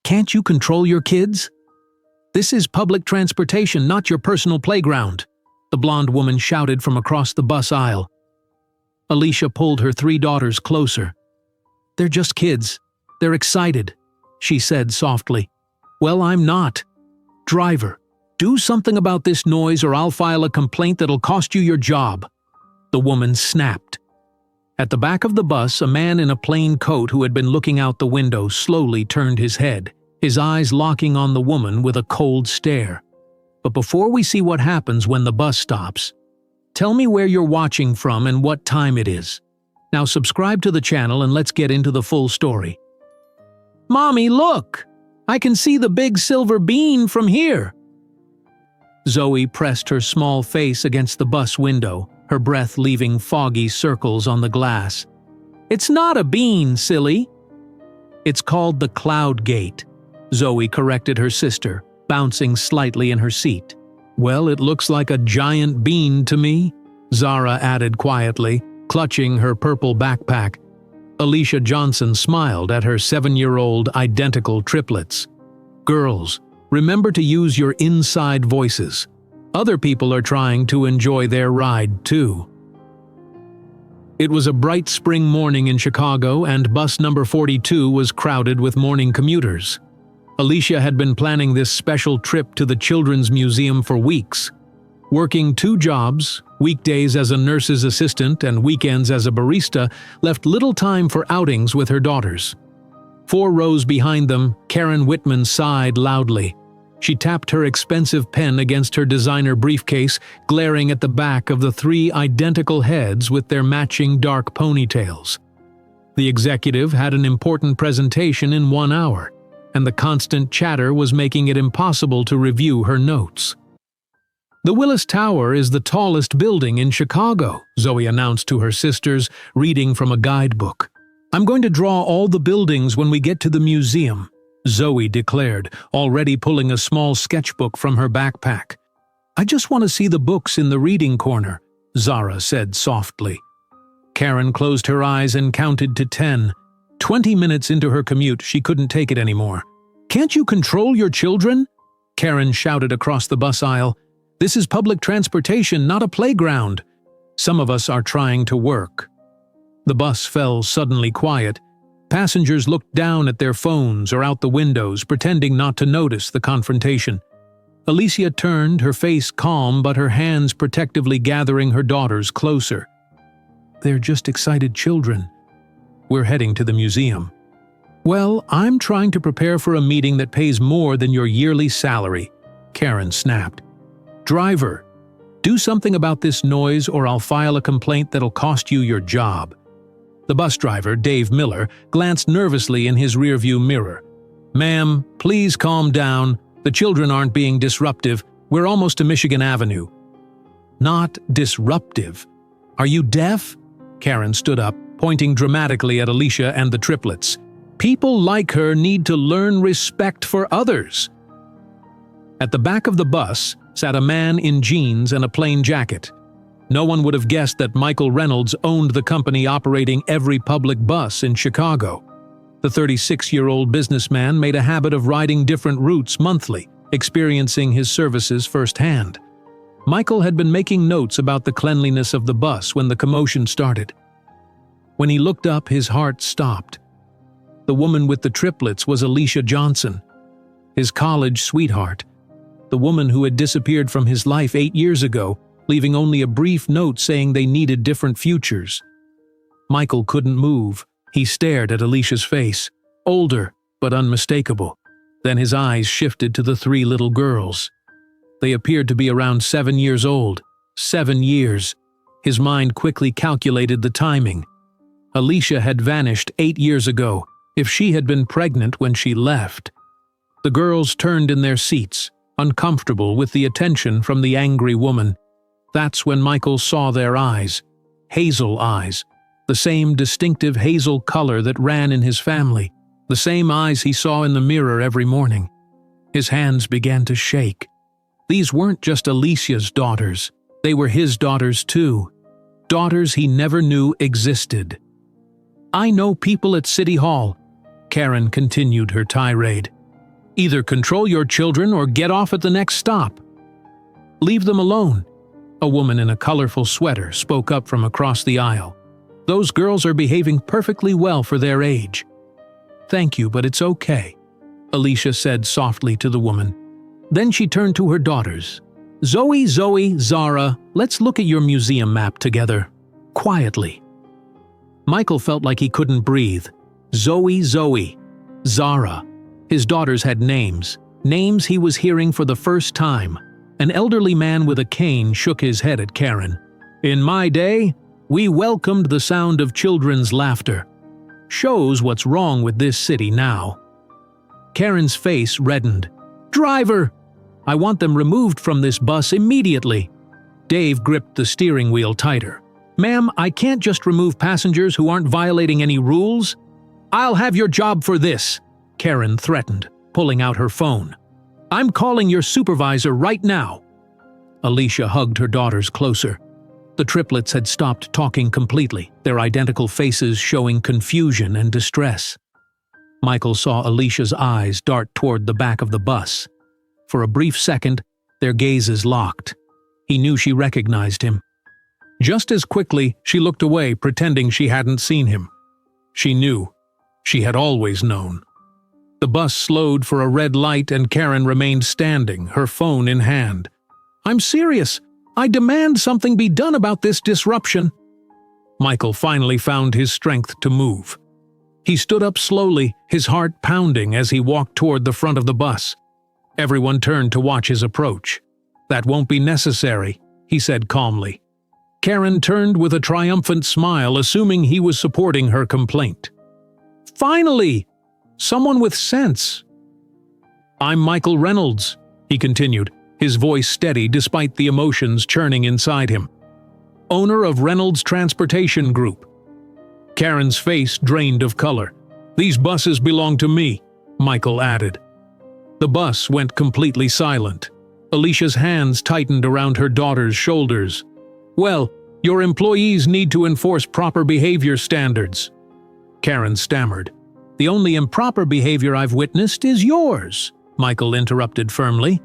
Can't you control your kids? This is public transportation, not your personal playground, the blonde woman shouted from across the bus aisle. Alicia pulled her 3 daughters closer. They're just kids. They're excited, she said softly. Well, I'm not. Driver, do something about this noise or I'll file a complaint that'll cost you your job, the woman snapped. At the back of the bus, a man in a plain coat who had been looking out the window slowly turned his head, his eyes locking on the woman with a cold stare. But before we see what happens when the bus stops, tell me where you're watching from and what time it is. Now subscribe to the channel and let's get into the full story. Mommy, look! I can see the big silver bean from here. Zoe pressed her small face against the bus window, her breath leaving foggy circles on the glass. It's not a bean, silly. It's called the Cloud Gate, Zoe corrected her sister, bouncing slightly in her seat. Well, it looks like a giant bean to me, Zara added quietly, clutching her purple backpack. Alicia Johnson smiled at her 7-year-old identical triplets. Girls, remember to use your inside voices. Other people are trying to enjoy their ride, too. It was a bright spring morning in Chicago, and bus number 42 was crowded with morning commuters. Alicia had been planning this special trip to the Children's Museum for weeks. Working 2 jobs, weekdays as a nurse's assistant and weekends as a barista, left little time for outings with her daughters. 4 rows behind them, Karen Whitman sighed loudly. She tapped her expensive pen against her designer briefcase, glaring at the back of the 3 identical heads with their matching dark ponytails. The executive had an important presentation in 1 hour, and the constant chatter was making it impossible to review her notes. The Willis Tower is the tallest building in Chicago, Zoe announced to her sisters, reading from a guidebook. I'm going to draw all the buildings when we get to the museum, Zoe declared, already pulling a small sketchbook from her backpack. I just want to see the books in the reading corner, Zara said softly. Karen closed her eyes and counted to 10. 20 minutes into her commute, she couldn't take it anymore. Can't you control your children? Karen shouted across the bus aisle. This is public transportation, not a playground. Some of us are trying to work. The bus fell suddenly quiet. Passengers looked down at their phones or out the windows, pretending not to notice the confrontation. Alicia turned, her face calm but her hands protectively gathering her daughters closer. They're just excited children. We're heading to the museum. Well, I'm trying to prepare for a meeting that pays more than your yearly salary, Karen snapped. Driver, do something about this noise or I'll file a complaint that'll cost you your job. The bus driver, Dave Miller, glanced nervously in his rearview mirror. Ma'am, please calm down. The children aren't being disruptive. We're almost to Michigan Avenue. Not disruptive. Are you deaf? Karen stood up, pointing dramatically at Alicia and the triplets. People like her need to learn respect for others. At the back of the bus sat a man in jeans and a plain jacket. No one would have guessed that Michael Reynolds owned the company operating every public bus in Chicago. The 36-year-old businessman made a habit of riding different routes monthly, experiencing his services firsthand. Michael had been making notes about the cleanliness of the bus when the commotion started. When he looked up, his heart stopped. The woman with the triplets was Alicia Johnson, his college sweetheart, the woman who had disappeared from his life 8 years ago, leaving only a brief note saying they needed different futures. Michael couldn't move. He stared at Alicia's face, older but unmistakable. Then his eyes shifted to the 3 little girls. They appeared to be around 7 years old. 7 years. His mind quickly calculated the timing. Alicia had vanished 8 years ago, if she had been pregnant when she left. The girls turned in their seats, uncomfortable with the attention from the angry woman. That's when Michael saw their eyes, hazel eyes, the same distinctive hazel color that ran in his family, the same eyes he saw in the mirror every morning. His hands began to shake. These weren't just Alicia's daughters, they were his daughters too, daughters he never knew existed. I know people at City Hall, Karen continued her tirade. Either control your children or get off at the next stop. Leave them alone. A woman in a colorful sweater spoke up from across the aisle. Those girls are behaving perfectly well for their age. Thank you, but it's okay, Alicia said softly to the woman. Then she turned to her daughters. Zoe, Zara, let's look at your museum map together. Quietly. Michael felt like he couldn't breathe. Zoe, Zara. His daughters had names he was hearing for the first time. An elderly man with a cane shook his head at Karen. In my day, we welcomed the sound of children's laughter. Shows what's wrong with this city now. Karen's face reddened. Driver! I want them removed from this bus immediately. Dave gripped the steering wheel tighter. Ma'am, I can't just remove passengers who aren't violating any rules. I'll have your job for this, Karen threatened, pulling out her phone. I'm calling your supervisor right now. Alicia hugged her daughters closer. The triplets had stopped talking completely, their identical faces showing confusion and distress. Michael saw Alicia's eyes dart toward the back of the bus. For a brief second, their gazes locked. He knew she recognized him. Just as quickly, she looked away, pretending she hadn't seen him. She knew. She had always known. The bus slowed for a red light and Karen remained standing, her phone in hand. I'm serious. I demand something be done about this disruption. Michael finally found his strength to move. He stood up slowly, his heart pounding as he walked toward the front of the bus. Everyone turned to watch his approach. That won't be necessary, he said calmly. Karen turned with a triumphant smile, assuming he was supporting her complaint. Finally! Someone with sense. I'm Michael Reynolds, he continued, his voice steady despite the emotions churning inside him. Owner of Reynolds Transportation Group. Karen's face drained of color. These buses belong to me, Michael added. The bus went completely silent. Alicia's hands tightened around her daughter's shoulders. Well, your employees need to enforce proper behavior standards. Karen stammered. The only improper behavior I've witnessed is yours, Michael interrupted firmly.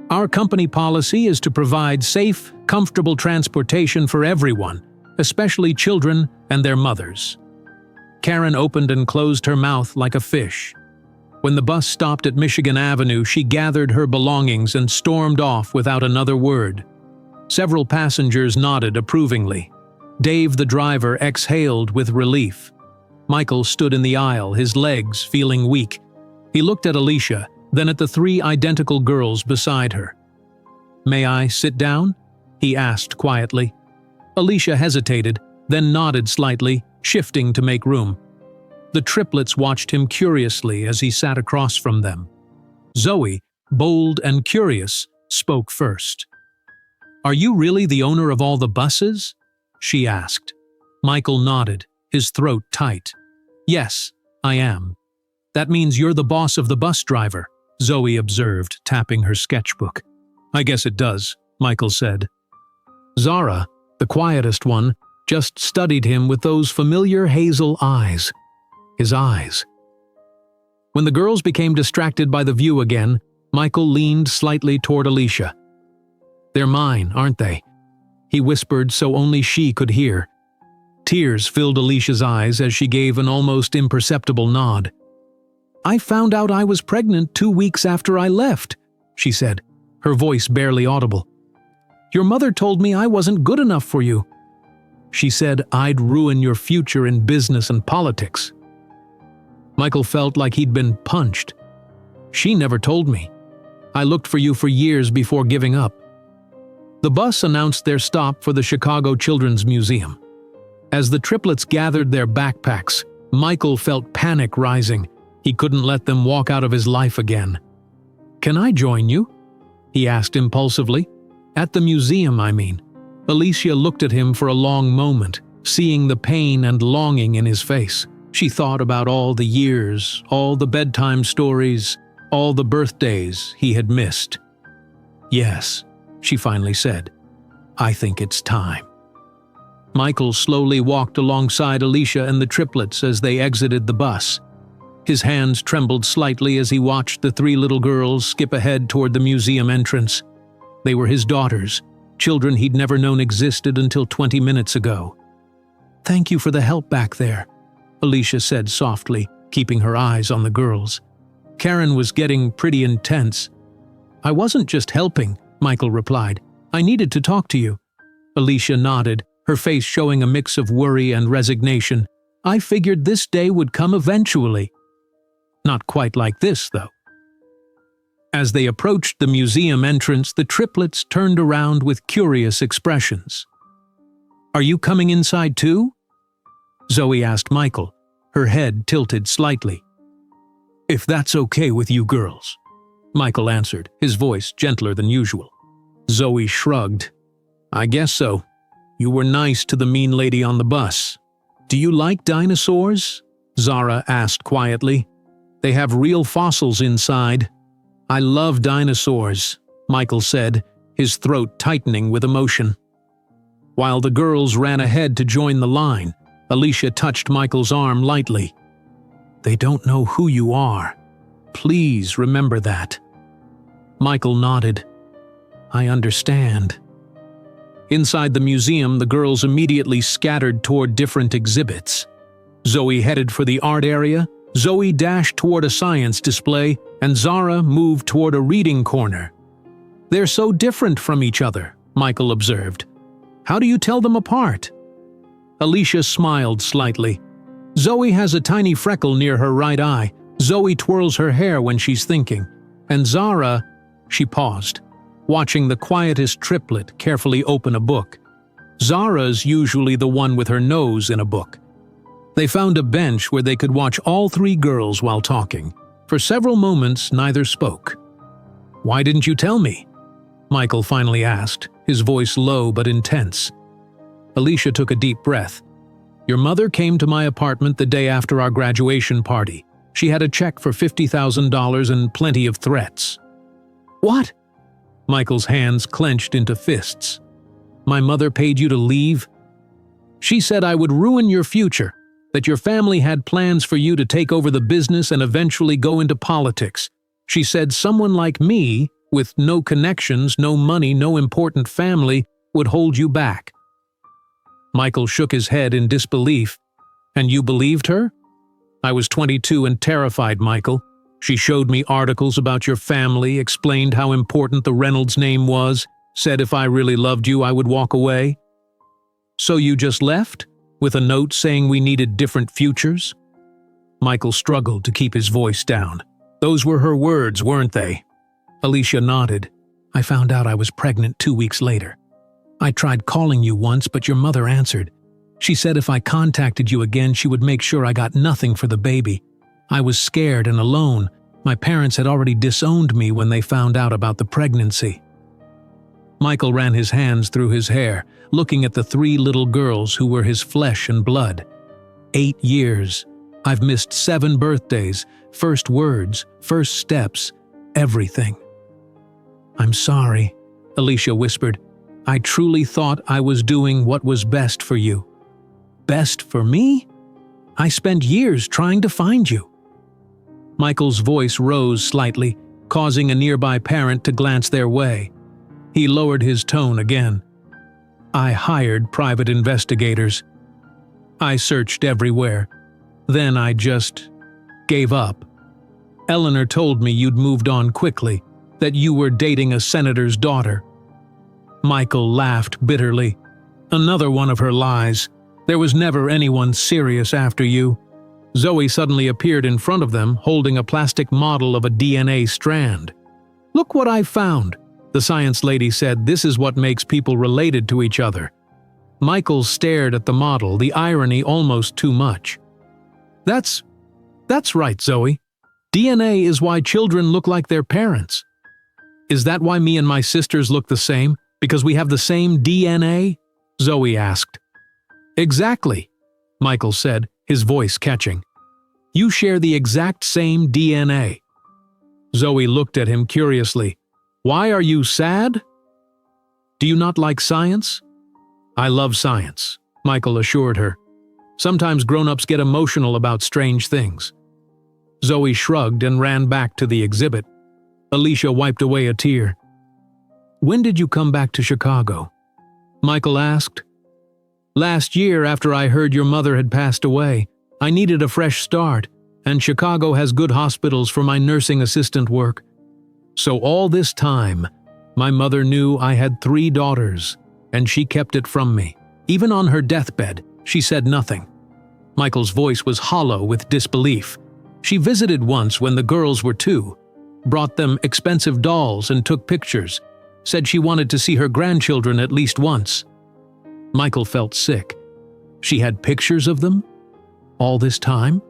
Our company policy is to provide safe, comfortable transportation for everyone, especially children and their mothers. Karen opened and closed her mouth like a fish. When the bus stopped at Michigan Avenue, she gathered her belongings and stormed off without another word. Several passengers nodded approvingly. Dave, the driver, exhaled with relief. Michael stood in the aisle, his legs feeling weak. He looked at Alicia, then at the three identical girls beside her. May I sit down? He asked quietly. Alicia hesitated, then nodded slightly, shifting to make room. The triplets watched him curiously as he sat across from them. Zoe, bold and curious, spoke first. Are you really the owner of all the buses? She asked. Michael nodded, his throat tight. Yes, I am. That means you're the boss of the bus driver, Zoe observed, tapping her sketchbook. I guess it does, Michael said. Zara, the quietest one, just studied him with those familiar hazel eyes. His eyes. When the girls became distracted by the view again, Michael leaned slightly toward Alicia. They're mine, aren't they? He whispered so only she could hear. Tears filled Alicia's eyes as she gave an almost imperceptible nod. I found out I was pregnant 2 weeks after I left, she said, her voice barely audible. Your mother told me I wasn't good enough for you. She said I'd ruin your future in business and politics. Michael felt like he'd been punched. She never told me. I looked for you for years before giving up. The bus announced their stop for the Chicago Children's Museum. As the triplets gathered their backpacks, Michael felt panic rising. He couldn't let them walk out of his life again. Can I join you? He asked impulsively. At the museum, I mean. Alicia looked at him for a long moment, seeing the pain and longing in his face. She thought about all the years, all the bedtime stories, all the birthdays he had missed. Yes, she finally said. I think it's time. Michael slowly walked alongside Alicia and the triplets as they exited the bus. His hands trembled slightly as he watched the three little girls skip ahead toward the museum entrance. They were his daughters, children he'd never known existed until 20 minutes ago. "Thank you for the help back there," Alicia said softly, keeping her eyes on the girls. Karen was getting pretty intense. "I wasn't just helping," Michael replied. "I needed to talk to you." Alicia nodded, her face showing a mix of worry and resignation. "I figured this day would come eventually." Not quite like this, though. As they approached the museum entrance, the triplets turned around with curious expressions. "Are you coming inside too?" Zoe asked Michael, her head tilted slightly. "If that's okay with you girls," Michael answered, his voice gentler than usual. Zoe shrugged. "I guess so. You were nice to the mean lady on the bus." "Do you like dinosaurs?" Zara asked quietly. "They have real fossils inside." "I love dinosaurs," Michael said, his throat tightening with emotion. While the girls ran ahead to join the line, Alicia touched Michael's arm lightly. "They don't know who you are. Please remember that." Michael nodded. "I understand." Inside the museum, the girls immediately scattered toward different exhibits. Zoe headed for the art area, Zoe dashed toward a science display, and Zara moved toward a reading corner. "They're so different from each other," Michael observed. "How do you tell them apart?" Alicia smiled slightly. "Zoe has a tiny freckle near her right eye. Zoe twirls her hair when she's thinking. And Zara—" She paused, watching the quietest triplet carefully open a book. Zara's usually the one with her nose in a book. They found a bench where they could watch all three girls while talking. For several moments, neither spoke. "Why didn't you tell me?" Michael finally asked, his voice low but intense. Alicia took a deep breath. "Your mother came to my apartment the day after our graduation party. She had a check for $50,000 and plenty of threats." "What?" Michael's hands clenched into fists. "My mother paid you to leave?" "She said I would ruin your future, that your family had plans for you to take over the business and eventually go into politics. She said someone like me, with no connections, no money, no important family, would hold you back." Michael shook his head in disbelief. "And you believed her?" "I was 22 and terrified, Michael. She showed me articles about your family, explained how important the Reynolds name was, said if I really loved you I would walk away." "So you just left? With a note saying we needed different futures?" Michael struggled to keep his voice down. "Those were her words, weren't they?" Alicia nodded. "I found out I was pregnant 2 weeks later. I tried calling you once, but your mother answered. She said if I contacted you again, she would make sure I got nothing for the baby. I was scared and alone. My parents had already disowned me when they found out about the pregnancy." Michael ran his hands through his hair, looking at the three little girls who were his flesh and blood. 8 years. I've missed 7 birthdays, first words, first steps, everything. "I'm sorry," Alicia whispered. "I truly thought I was doing what was best for you." "Best for me? I spent years trying to find you." Michael's voice rose slightly, causing a nearby parent to glance their way. He lowered his tone again. "I hired private investigators. I searched everywhere. Then I just gave up. Eleanor told me you'd moved on quickly, that you were dating a senator's daughter." Michael laughed bitterly. "Another one of her lies. There was never anyone serious after you." Zoe suddenly appeared in front of them, holding a plastic model of a DNA strand. "Look what I found," the science lady said. "This is what makes people related to each other." Michael stared at the model, the irony almost too much. That's right, Zoe. DNA is why children look like their parents." "Is that why me and my sisters look the same? Because we have the same DNA?" Zoe asked. "Exactly," Michael said, his voice catching. "You share the exact same DNA." Zoe looked at him curiously. "Why are you sad?" "Do you not like science?" "I love science," Michael assured her. "Sometimes grown-ups get emotional about strange things." Zoe shrugged and ran back to the exhibit. Alicia wiped away a tear. "When did you come back to Chicago?" Michael asked. "Last year, after I heard your mother had passed away. I needed a fresh start, and Chicago has good hospitals for my nursing assistant work. So all this time, my mother knew I had 3 daughters, and she kept it from me. Even on her deathbed, she said nothing." Michael's voice was hollow with disbelief. "She visited once when the girls were 2, brought them expensive dolls and took pictures, said she wanted to see her grandchildren at least once." Michael felt sick. "She had pictures of them? All this time?"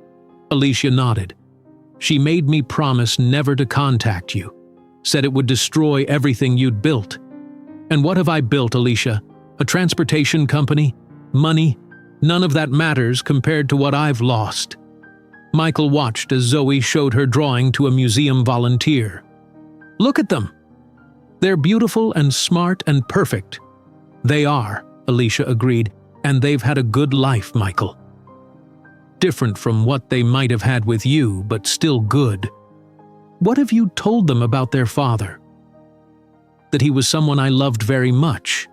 Alicia nodded. "She made me promise never to contact you. Said it would destroy everything you'd built." "And what have I built, Alicia? A transportation company? Money? None of that matters compared to what I've lost." Michael watched as Zoe showed her drawing to a museum volunteer. "Look at them. They're beautiful and smart and perfect." "They are," Alicia agreed, "and they've had a good life, Michael. Different from what they might have had with you, but still good." "What have you told them about their father?" "That he was someone I loved very much,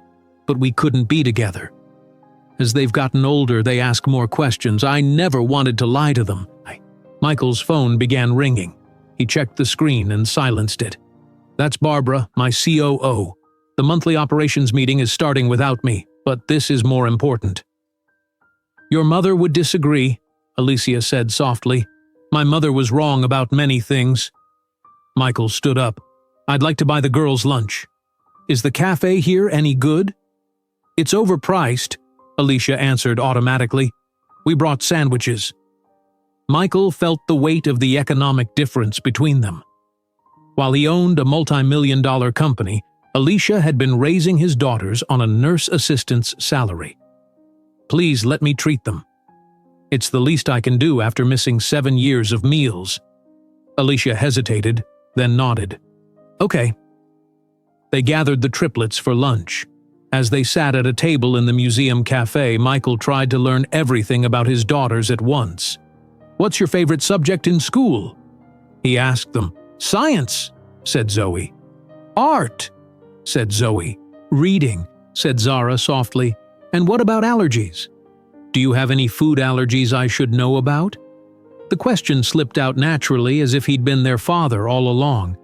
but we couldn't be together. As they've gotten older, they ask more questions. I never wanted to lie to them." Michael's phone began ringing. He checked the screen and silenced it. "That's Barbara, my COO. The monthly operations meeting is starting without me, but this is more important." "Your mother would disagree," Alicia said softly. "My mother was wrong about many things." Michael stood up. "I'd like to buy the girls' lunch. Is the cafe here any good?" "It's overpriced," Alicia answered automatically. "We brought sandwiches." Michael felt the weight of the economic difference between them. While he owned a multi-million-dollar company, Alicia had been raising his daughters on a nurse assistant's salary. "Please let me treat them. It's the least I can do after missing 7 years of meals." Alicia hesitated, then nodded. "Okay." They gathered the triplets for lunch. As they sat at a table in the museum cafe, Michael tried to learn everything about his daughters at once. "What's your favorite subject in school?" he asked them. "Science," said Zoe. "Art," said Zoe. "Reading," said Zara softly. "And what about allergies? Do you have any food allergies I should know about?" The question slipped out naturally, as if he'd been their father all along.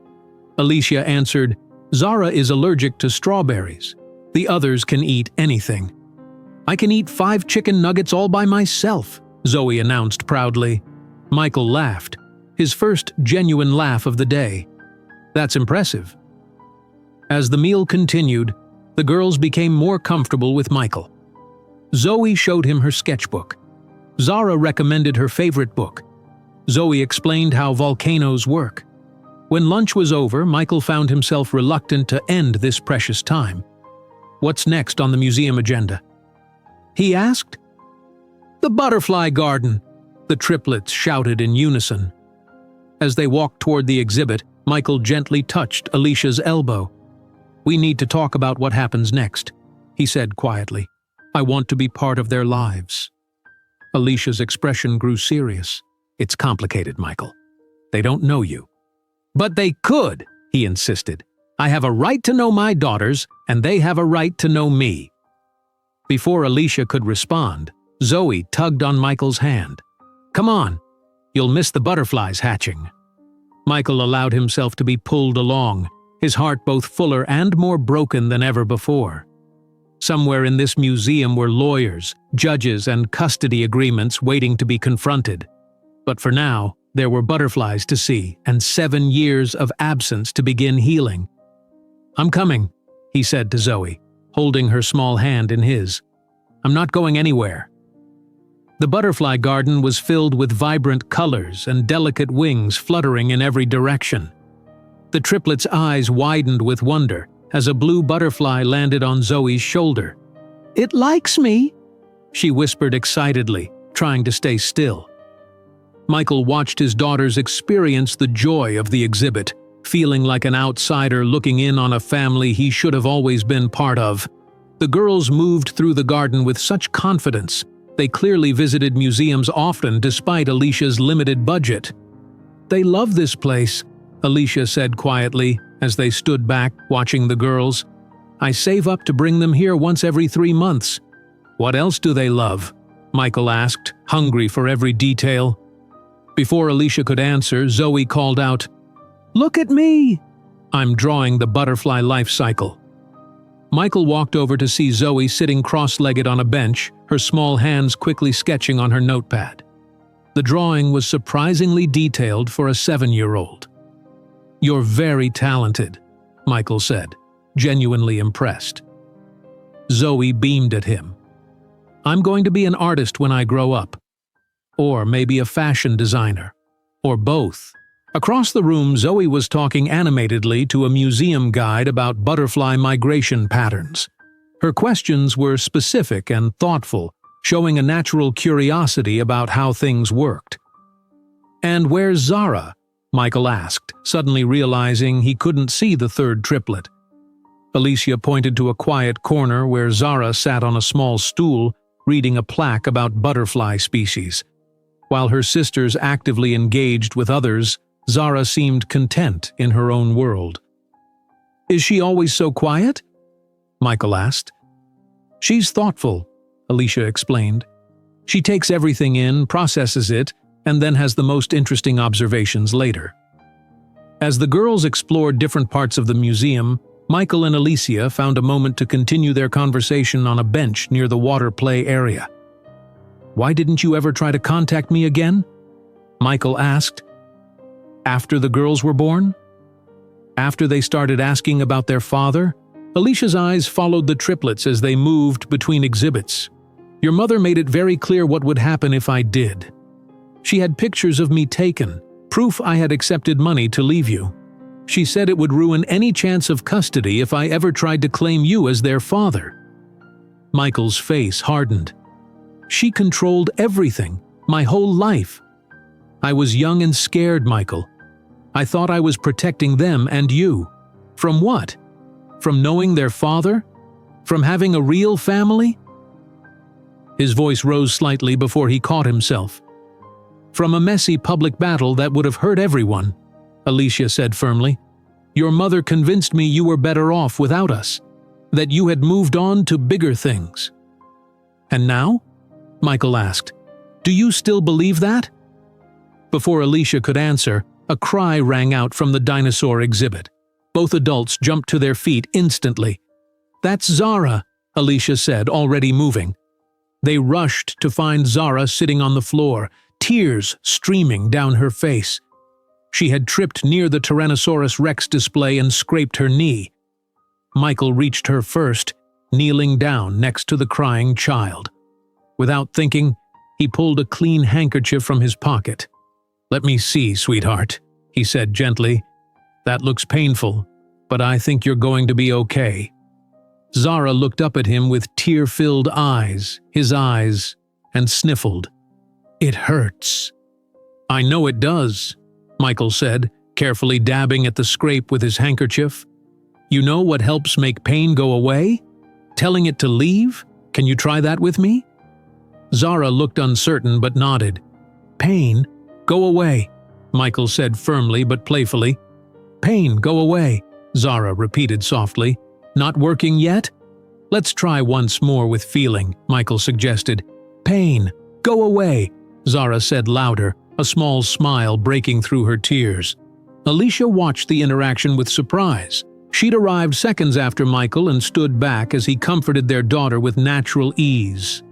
Alicia answered, "Zara is allergic to strawberries. The others can eat anything." "I can eat 5 chicken nuggets all by myself," Zoe announced proudly. Michael laughed, his first genuine laugh of the day. "That's impressive." As the meal continued, the girls became more comfortable with Michael. Zoe showed him her sketchbook. Zara recommended her favorite book. Zoe explained how volcanoes work. When lunch was over, Michael found himself reluctant to end this precious time. "What's next on the museum agenda?" he asked. "The butterfly garden," the triplets shouted in unison. As they walked toward the exhibit, Michael gently touched Alicia's elbow. "We need to talk about what happens next," he said quietly. "I want to be part of their lives." Alicia's expression grew serious. "It's complicated, Michael. They don't know you." "But they could," he insisted. "I have a right to know my daughters, and they have a right to know me." Before Alicia could respond, Zoe tugged on Michael's hand. "Come on, you'll miss the butterflies hatching." Michael allowed himself to be pulled along, his heart both fuller and more broken than ever before. Somewhere in this museum were lawyers, judges, and custody agreements waiting to be confronted. But for now, there were butterflies to see and 7 years of absence to begin healing. "I'm coming," he said to Zoe, holding her small hand in his. "I'm not going anywhere." The butterfly garden was filled with vibrant colors and delicate wings fluttering in every direction. The triplets' eyes widened with wonder as a blue butterfly landed on Zoe's shoulder. "It likes me," she whispered excitedly, trying to stay still. Michael watched his daughters experience the joy of the exhibit, feeling like an outsider looking in on a family he should have always been part of. The girls moved through the garden with such confidence. They clearly visited museums often despite Alicia's limited budget. They love this place, Alicia said quietly as they stood back watching the girls. I save up to bring them here once every 3 months. What else do they love? Michael asked, hungry for every detail. Before Alicia could answer, Zoe called out, Look at me! I'm drawing the butterfly life cycle. Michael walked over to see Zoe sitting cross-legged on a bench, her small hands quickly sketching on her notepad. The drawing was surprisingly detailed for a 7-year-old. You're very talented, Michael said, genuinely impressed. Zoe beamed at him. I'm going to be an artist when I grow up. Or maybe a fashion designer. Or both. Across the room, Zoe was talking animatedly to a museum guide about butterfly migration patterns. Her questions were specific and thoughtful, showing a natural curiosity about how things worked. And where's Zara? Michael asked, suddenly realizing he couldn't see the third triplet. Alicia pointed to a quiet corner where Zara sat on a small stool, reading a plaque about butterfly species. While her sisters actively engaged with others, Zara seemed content in her own world. Is she always so quiet? Michael asked. She's thoughtful, Alicia explained. She takes everything in, processes it, and then has the most interesting observations later. As the girls explored different parts of the museum, Michael and Alicia found a moment to continue their conversation on a bench near the water play area. Why didn't you ever try to contact me again? Michael asked. After the girls were born? After they started asking about their father? Alicia's eyes followed the triplets as they moved between exhibits. Your mother made it very clear what would happen if I did. She had pictures of me taken, proof I had accepted money to leave you. She said it would ruin any chance of custody if I ever tried to claim you as their father. Michael's face hardened. She controlled everything, my whole life. I was young and scared, Michael. I thought I was protecting them and you. From what? From knowing their father? From having a real family? His voice rose slightly before he caught himself. From a messy public battle that would have hurt everyone, Alicia said firmly. Your mother convinced me you were better off without us, that you had moved on to bigger things. And now? Michael asked. Do you still believe that? Before Alicia could answer, a cry rang out from the dinosaur exhibit. Both adults jumped to their feet instantly. That's Zara, Alicia said, already moving. They rushed to find Zara sitting on the floor, tears streaming down her face. She had tripped near the Tyrannosaurus Rex display and scraped her knee. Michael reached her first, kneeling down next to the crying child. Without thinking, he pulled a clean handkerchief from his pocket. Let me see, sweetheart, he said gently. That looks painful, but I think you're going to be okay. Zara looked up at him with tear-filled eyes, and sniffled. It hurts. I know it does, Michael said, carefully dabbing at the scrape with his handkerchief. You know what helps make pain go away? Telling it to leave? Can you try that with me? Zara looked uncertain but nodded. Pain? Go away, Michael said firmly but playfully. Pain, go away, Zara repeated softly. Not working yet? Let's try once more with feeling, Michael suggested. Pain, go away, Zara said louder, a small smile breaking through her tears. Alicia watched the interaction with surprise. She'd arrived seconds after Michael and stood back as he comforted their daughter with natural ease.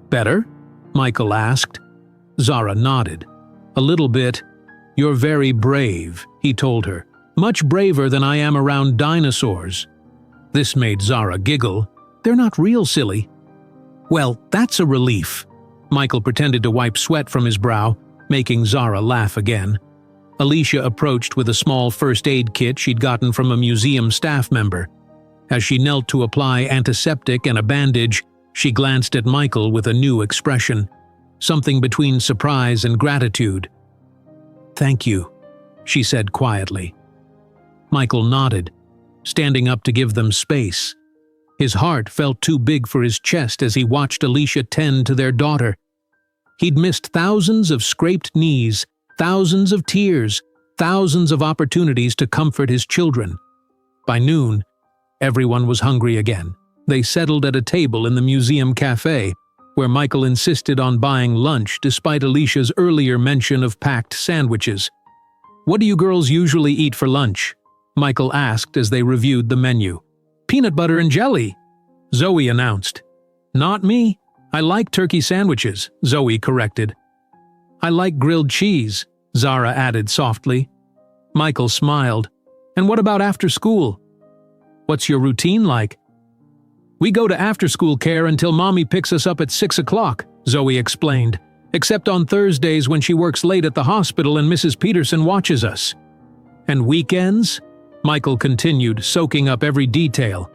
Better? Michael asked. Zara nodded. A little bit. You're very brave, he told her. Much braver than I am around dinosaurs. This made Zara giggle. They're not real, silly. Well, that's a relief. Michael pretended to wipe sweat from his brow, making Zara laugh again. Alicia approached with a small first aid kit she'd gotten from a museum staff member. As she knelt to apply antiseptic and a bandage, she glanced at Michael with a new expression, something between surprise and gratitude. Thank you, she said quietly. Michael nodded, standing up to give them space. His heart felt too big for his chest as he watched Alicia tend to their daughter. He'd missed thousands of scraped knees, Thousands of tears, thousands of opportunities to comfort his children. By noon, everyone was hungry again. They settled at a table in the museum cafe, where Michael insisted on buying lunch despite Alicia's earlier mention of packed sandwiches. "What do you girls usually eat for lunch?" Michael asked as they reviewed the menu. "Peanut butter and jelly," Zoe announced. "Not me. I like turkey sandwiches," Zoe corrected. "I like grilled cheese," Zara added softly. Michael smiled. "And what about after school? What's your routine like?" "We go to after-school care until Mommy picks us up at 6 o'clock, Zoe explained, "except on Thursdays when she works late at the hospital and Mrs. Peterson watches us." "And weekends?" Michael continued, soaking up every detail.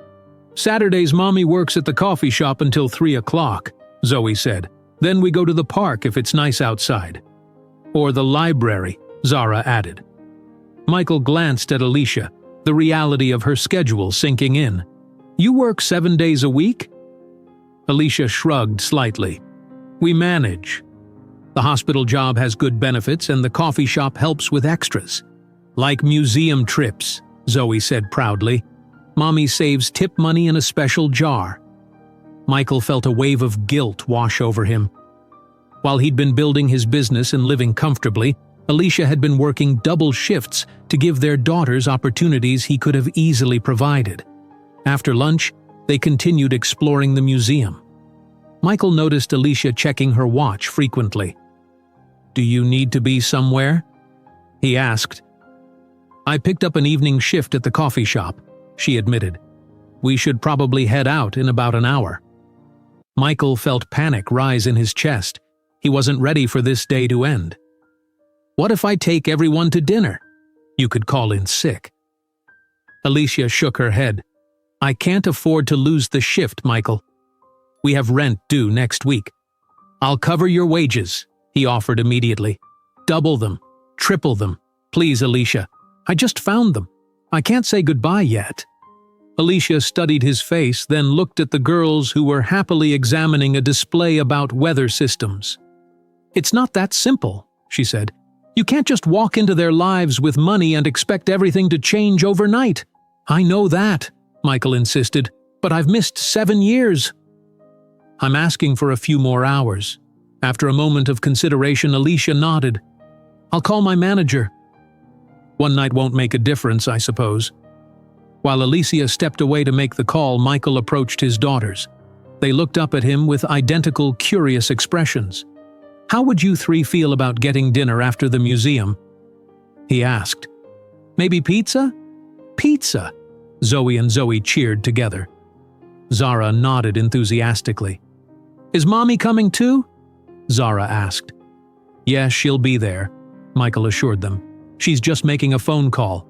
"Saturdays Mommy works at the coffee shop until 3 o'clock, Zoe said. "Then we go to the park if it's nice outside." "Or the library," Zara added. Michael glanced at Alicia, the reality of her schedule sinking in. "You work 7 days a week?" Alicia shrugged slightly. "We manage. The hospital job has good benefits and the coffee shop helps with extras. Like museum trips," Zoe said proudly. "Mommy saves tip money in a special jar." Michael felt a wave of guilt wash over him. While he'd been building his business and living comfortably, Alicia had been working double shifts to give their daughters opportunities he could have easily provided. After lunch, they continued exploring the museum. Michael noticed Alicia checking her watch frequently. "Do you need to be somewhere?" he asked. "I picked up an evening shift at the coffee shop," she admitted. "We should probably head out in about an hour." Michael felt panic rise in his chest. He wasn't ready for this day to end. "What if I take everyone to dinner? You could call in sick." Alicia shook her head. "I can't afford to lose the shift, Michael. We have rent due next week." "I'll cover your wages," he offered immediately. "Double them, triple them. Please, Alicia. I just found them. I can't say goodbye yet." Alicia studied his face, then looked at the girls who were happily examining a display about weather systems. "It's not that simple," she said. "You can't just walk into their lives with money and expect everything to change overnight." "I know that," Michael insisted, "but I've missed 7 years. "I'm asking for a few more hours." After a moment of consideration, Alicia nodded. "I'll call my manager." "One night won't make a difference, I suppose." While Alicia stepped away to make the call, Michael approached his daughters. They looked up at him with identical, curious expressions. "How would you three feel about getting dinner after the museum?" he asked. "Maybe pizza?" "Pizza!" Zoe and Zoe cheered together. Zara nodded enthusiastically. "Is Mommy coming too?" Zara asked. "Yes, she'll be there," Michael assured them. "She's just making a phone call."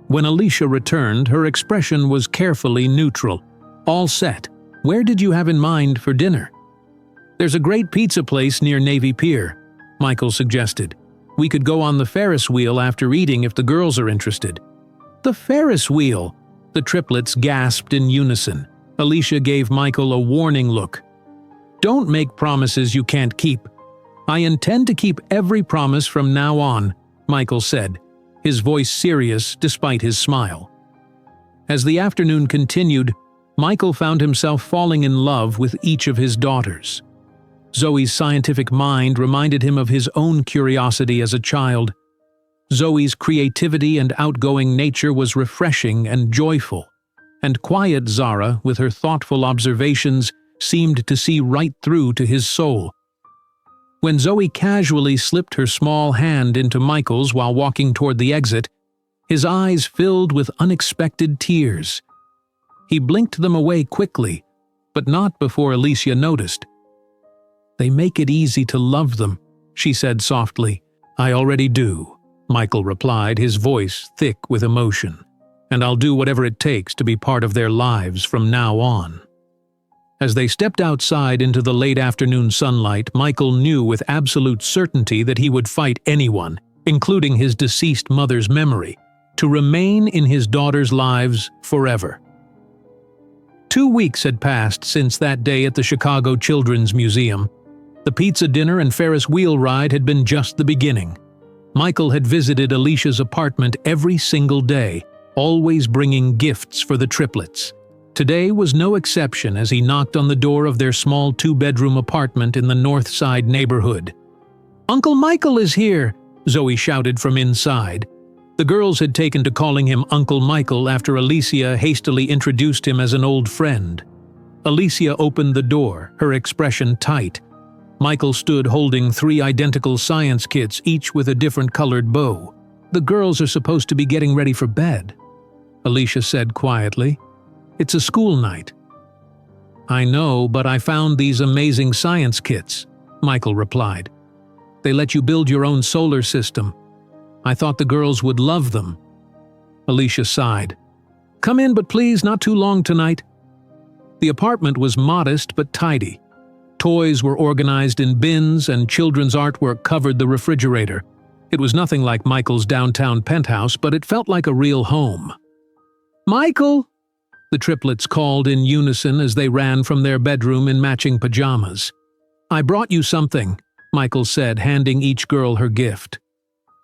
When Alicia returned, her expression was carefully neutral. "All set. Where did you have in mind for dinner?" "There's a great pizza place near Navy Pier," Michael suggested. "We could go on the Ferris wheel after eating if the girls are interested." "The Ferris wheel!" The triplets gasped in unison. Alicia gave Michael a warning look. "Don't make promises you can't keep." "I intend to keep every promise from now on," Michael said, his voice serious despite his smile. As the afternoon continued, Michael found himself falling in love with each of his daughters. Zoe's scientific mind reminded him of his own curiosity as a child. Zoe's creativity and outgoing nature was refreshing and joyful, and quiet Zara, with her thoughtful observations, seemed to see right through to his soul. When Zoe casually slipped her small hand into Michael's while walking toward the exit, his eyes filled with unexpected tears. He blinked them away quickly, but not before Alicia noticed. "They make it easy to love them," she said softly. "I already do," Michael replied, his voice thick with emotion. "And I'll do whatever it takes to be part of their lives from now on." As they stepped outside into the late afternoon sunlight, Michael knew with absolute certainty that he would fight anyone, including his deceased mother's memory, to remain in his daughters' lives forever. 2 weeks had passed since that day at the Chicago Children's Museum. The pizza dinner and Ferris wheel ride had been just the beginning. Michael had visited Alicia's apartment every single day, always bringing gifts for the triplets. Today was no exception as he knocked on the door of their small two-bedroom apartment in the North Side neighborhood. "Uncle Michael is here!" Zoe shouted from inside. The girls had taken to calling him Uncle Michael after Alicia hastily introduced him as an old friend. Alicia opened the door, her expression tight. Michael stood holding 3 identical science kits, each with a different colored bow. "The girls are supposed to be getting ready for bed," Alicia said quietly. "It's a school night." "I know, but I found these amazing science kits," Michael replied. "They let you build your own solar system. I thought the girls would love them." Alicia sighed. "Come in, but please, not too long tonight." The apartment was modest but tidy. Toys were organized in bins and children's artwork covered the refrigerator. It was nothing like Michael's downtown penthouse, but it felt like a real home. "Michael!" the triplets called in unison as they ran from their bedroom in matching pajamas. "I brought you something," Michael said, handing each girl her gift.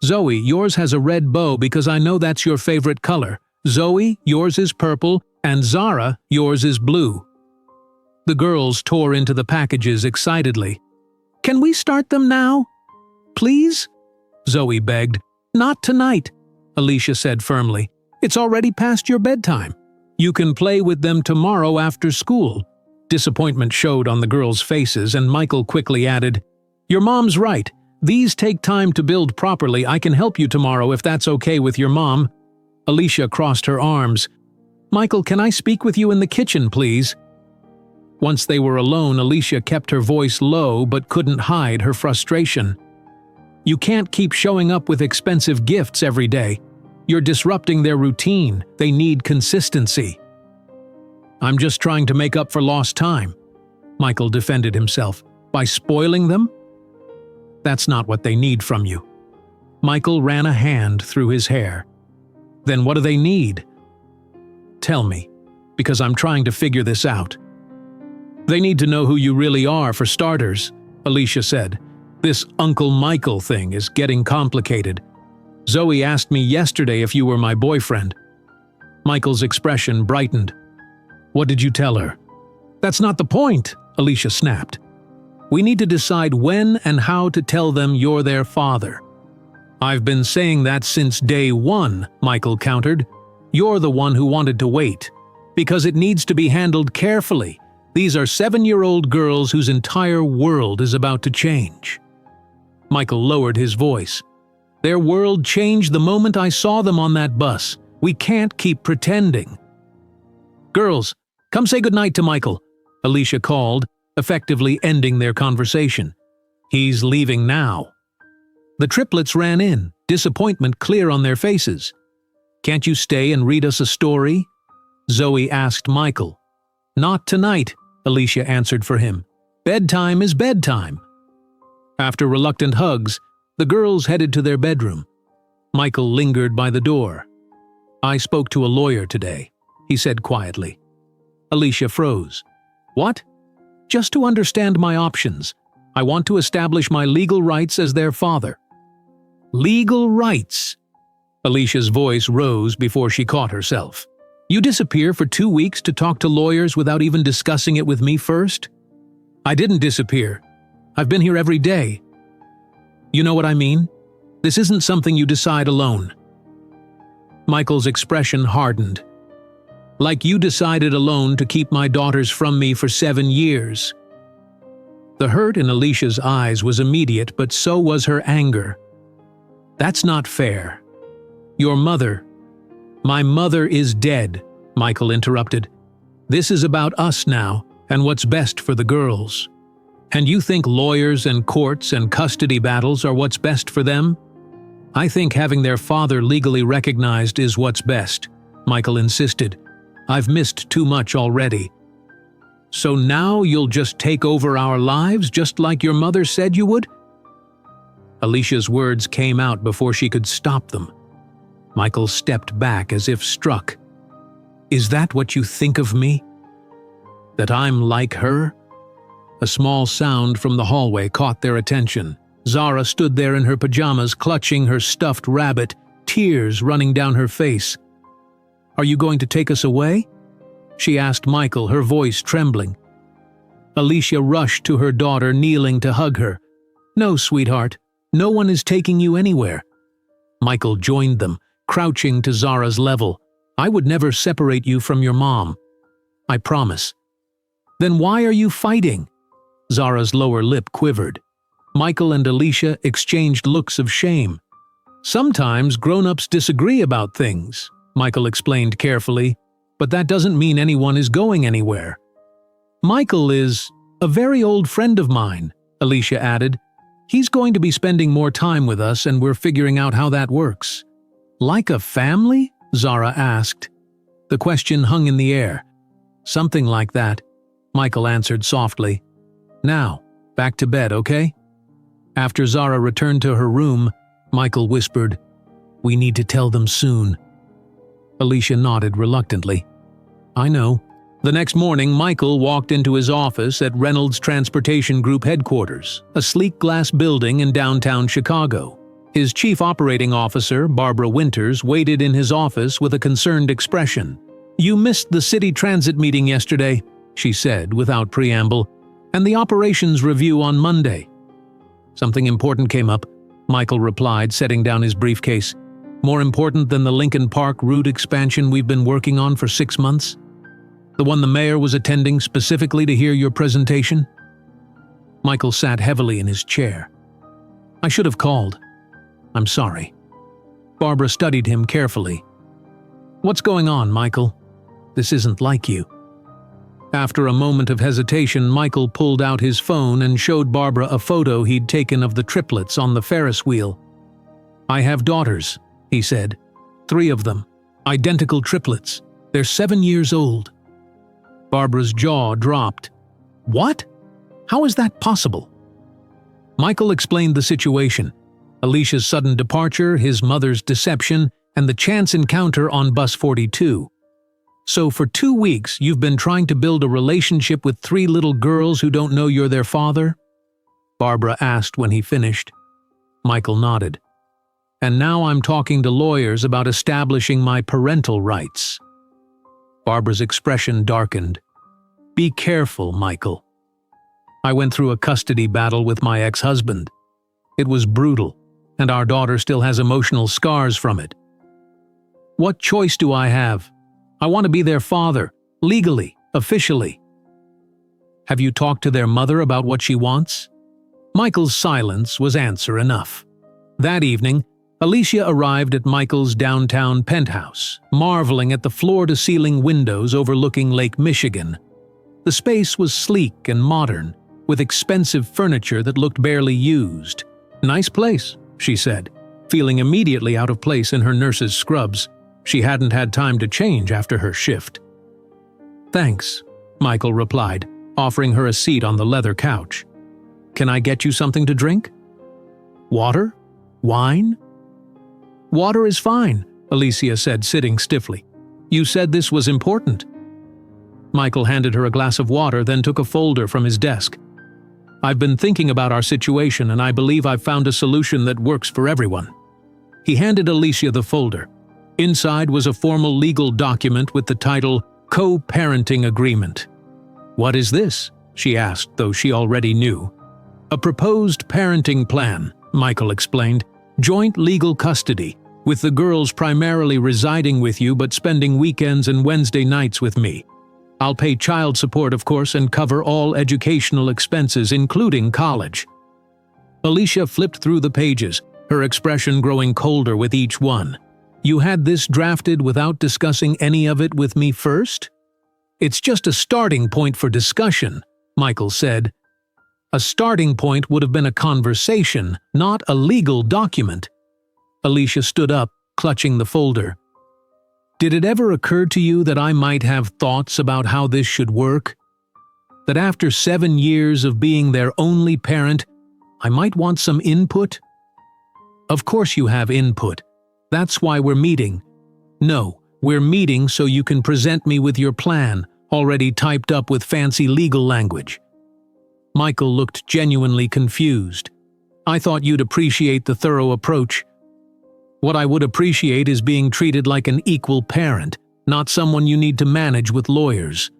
"Zoe, yours has a red bow because I know that's your favorite color. Zoe, yours is purple, and Zara, yours is blue." The girls tore into the packages excitedly. "Can we start them now? Please?" Zoe begged. "Not tonight," Alicia said firmly. "It's already past your bedtime. You can play with them tomorrow after school." Disappointment showed on the girls' faces, and Michael quickly added, "Your mom's right. These take time to build properly. I can help you tomorrow if that's okay with your mom." Alicia crossed her arms. "Michael, can I speak with you in the kitchen, please?" Once they were alone, Alicia kept her voice low but couldn't hide her frustration. "You can't keep showing up with expensive gifts every day. You're disrupting their routine. They need consistency." "I'm just trying to make up for lost time," Michael defended himself. "By spoiling them? That's not what they need from you." Michael ran a hand through his hair. "Then what do they need?" "Tell me, because I'm trying to figure this out." "They need to know who you really are, for starters," Alicia said. "This Uncle Michael thing is getting complicated. Zoe asked me yesterday if you were my boyfriend." Michael's expression brightened. "What did you tell her?" "That's not the point," Alicia snapped. "We need to decide when and how to tell them you're their father." "I've been saying that since day one," Michael countered. "You're the one who wanted to wait. Because it needs to be handled carefully. These are 7-year-old girls whose entire world is about to change." Michael lowered his voice. "Their world changed the moment I saw them on that bus. We can't keep pretending." "Girls, come say goodnight to Michael," Alicia called, effectively ending their conversation. "He's leaving now." The triplets ran in, disappointment clear on their faces. "Can't you stay and read us a story?" Zoe asked Michael. "Not tonight," Alicia answered for him. "Bedtime is bedtime." After reluctant hugs, the girls headed to their bedroom. Michael lingered by the door. "I spoke to a lawyer today," he said quietly. Alicia froze. "What?" "Just to understand my options. I want to establish my legal rights as their father." "Legal rights?" Alicia's voice rose before she caught herself. "You disappear for 2 weeks to talk to lawyers without even discussing it with me first?" "I didn't disappear. I've been here every day." "You know what I mean? This isn't something you decide alone." Michael's expression hardened. "Like you decided alone to keep my daughters from me for 7 years." The hurt in Alicia's eyes was immediate, but so was her anger. "That's not fair. Your mother—" "My mother is dead," Michael interrupted. "This is about us now, and what's best for the girls. And you think lawyers and courts and custody battles are what's best for them? I think having their father legally recognized is what's best," Michael insisted. "I've missed too much already." "So now you'll just take over our lives just like your mother said you would?" Alicia's words came out before she could stop them. Michael stepped back as if struck. "Is that what you think of me? That I'm like her?" A small sound from the hallway caught their attention. Zara stood there in her pajamas, clutching her stuffed rabbit, tears running down her face. "Are you going to take us away?" she asked Michael, her voice trembling. Alicia rushed to her daughter, kneeling to hug her. "No, sweetheart, no one is taking you anywhere." Michael joined them, crouching to Zara's level. "I would never separate you from your mom. I promise." "Then why are you fighting?" Zara's lower lip quivered. Michael and Alicia exchanged looks of shame. "Sometimes grown-ups disagree about things," Michael explained carefully, "but that doesn't mean anyone is going anywhere." "Michael is a very old friend of mine," Alicia added. "He's going to be spending more time with us, and we're figuring out how that works." "Like a family?" Zara asked. The question hung in the air. "Something like that," Michael answered softly. "Now, back to bed, okay?" After Zara returned to her room, Michael whispered, "We need to tell them soon." Alicia nodded reluctantly. "I know." The next morning, Michael walked into his office at Reynolds Transportation Group headquarters, a sleek glass building in downtown Chicago. His chief operating officer, Barbara Winters, waited in his office with a concerned expression. "You missed the city transit meeting yesterday," she said without preamble, "and the operations review on Monday." "Something important came up," Michael replied, setting down his briefcase. "More important than the Lincoln Park route expansion we've been working on for 6 months? The one the mayor was attending specifically to hear your presentation?" Michael sat heavily in his chair. "I should have called. I'm sorry." Barbara studied him carefully. "What's going on, Michael? This isn't like you." After a moment of hesitation, Michael pulled out his phone and showed Barbara a photo he'd taken of the triplets on the Ferris wheel. "I have daughters," he said. 3 of them. Identical triplets. They're 7 years old." Barbara's jaw dropped. "What? How is that possible?" Michael explained the situation. Alicia's sudden departure, his mother's deception, and the chance encounter on bus 42. "So for 2 weeks you've been trying to build a relationship with 3 little girls who don't know you're their father?" Barbara asked when he finished. Michael nodded. "And now I'm talking to lawyers about establishing my parental rights." Barbara's expression darkened. "Be careful, Michael. I went through a custody battle with my ex-husband. It was brutal, and our daughter still has emotional scars from it. What choice do I have? I want to be their father, legally, officially." "Have you talked to their mother about what she wants?" Michael's silence was answer enough. That evening, Alicia arrived at Michael's downtown penthouse, marveling at the floor-to-ceiling windows overlooking Lake Michigan. The space was sleek and modern, with expensive furniture that looked barely used. "Nice place," she said, feeling immediately out of place in her nurse's scrubs. She hadn't had time to change after her shift. "Thanks," Michael replied, offering her a seat on the leather couch. "Can I get you something to drink? Water? Wine?" "Water is fine," Alicia said, sitting stiffly. "You said this was important." Michael handed her a glass of water, then took a folder from his desk. "I've been thinking about our situation, and I believe I've found a solution that works for everyone." He handed Alicia the folder. Inside was a formal legal document with the title Co-Parenting Agreement. "What is this?" she asked, though she already knew. "A proposed parenting plan," Michael explained. "Joint legal custody, with the girls primarily residing with you but spending weekends and Wednesday nights with me. I'll pay child support, of course, and cover all educational expenses, including college." Alicia flipped through the pages, her expression growing colder with each one. "You had this drafted without discussing any of it with me first?" "It's just a starting point for discussion," Michael said. "A starting point would have been a conversation, not a legal document." Alicia stood up, clutching the folder. "Did it ever occur to you that I might have thoughts about how this should work? That after 7 years of being their only parent, I might want some input?" "Of course you have input. That's why we're meeting." "No, we're meeting so you can present me with your plan, already typed up with fancy legal language." Michael looked genuinely confused. I thought you'd appreciate the thorough approach. What I would appreciate is being treated like an equal parent, not someone you need to manage with lawyers."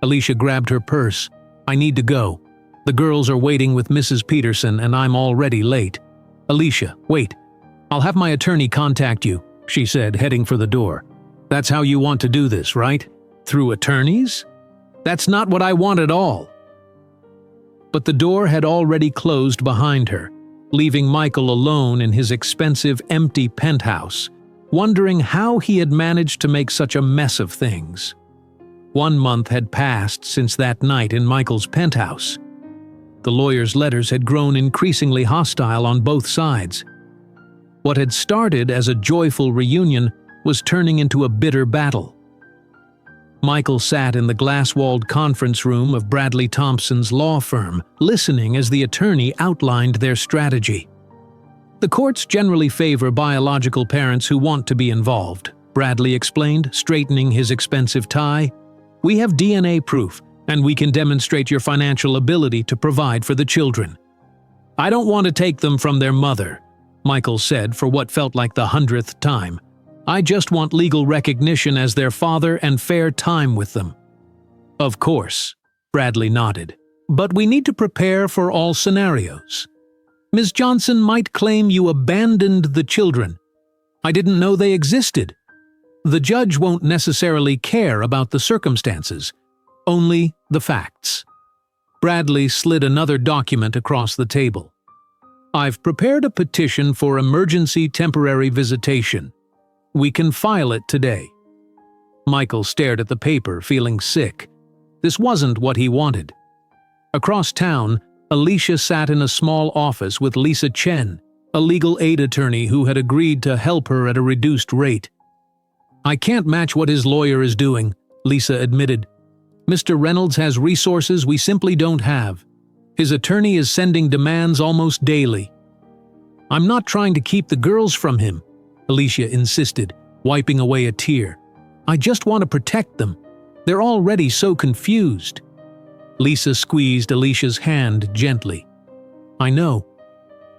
Alicia grabbed her purse. "I need to go. The girls are waiting with Mrs. Peterson and I'm already late." "Alicia, wait. I'll have my attorney contact you," she said, heading for the door. "That's how you want to do this, right? Through attorneys? That's not what I want at all." But the door had already closed behind her, leaving Michael alone in his expensive, empty penthouse, wondering how he had managed to make such a mess of things. 1 month had passed since that night in Michael's penthouse. The lawyer's letters had grown increasingly hostile on both sides. What had started as a joyful reunion was turning into a bitter battle. Michael sat in the glass-walled conference room of Bradley Thompson's law firm, listening as the attorney outlined their strategy. "The courts generally favor biological parents who want to be involved," Bradley explained, straightening his expensive tie. "We have DNA proof, and we can demonstrate your financial ability to provide for the children." "I don't want to take them from their mother," Michael said for what felt like the 100th time. "I just want legal recognition as their father and fair time with them." "Of course," Bradley nodded. "But we need to prepare for all scenarios. Ms. Johnson might claim you abandoned the children. I didn't know they existed. The judge won't necessarily care about the circumstances, only the facts." Bradley slid another document across the table. "I've prepared a petition for emergency temporary visitation. We can file it today." Michael stared at the paper, feeling sick. This wasn't what he wanted. Across town, Alicia sat in a small office with Lisa Chen, a legal aid attorney who had agreed to help her at a reduced rate. "I can't match what his lawyer is doing," Lisa admitted. "Mr. Reynolds has resources we simply don't have. His attorney is sending demands almost daily." "I'm not trying to keep the girls from him," Alicia insisted, wiping away a tear. "I just want to protect them. They're already so confused." Lisa squeezed Alicia's hand gently. "I know.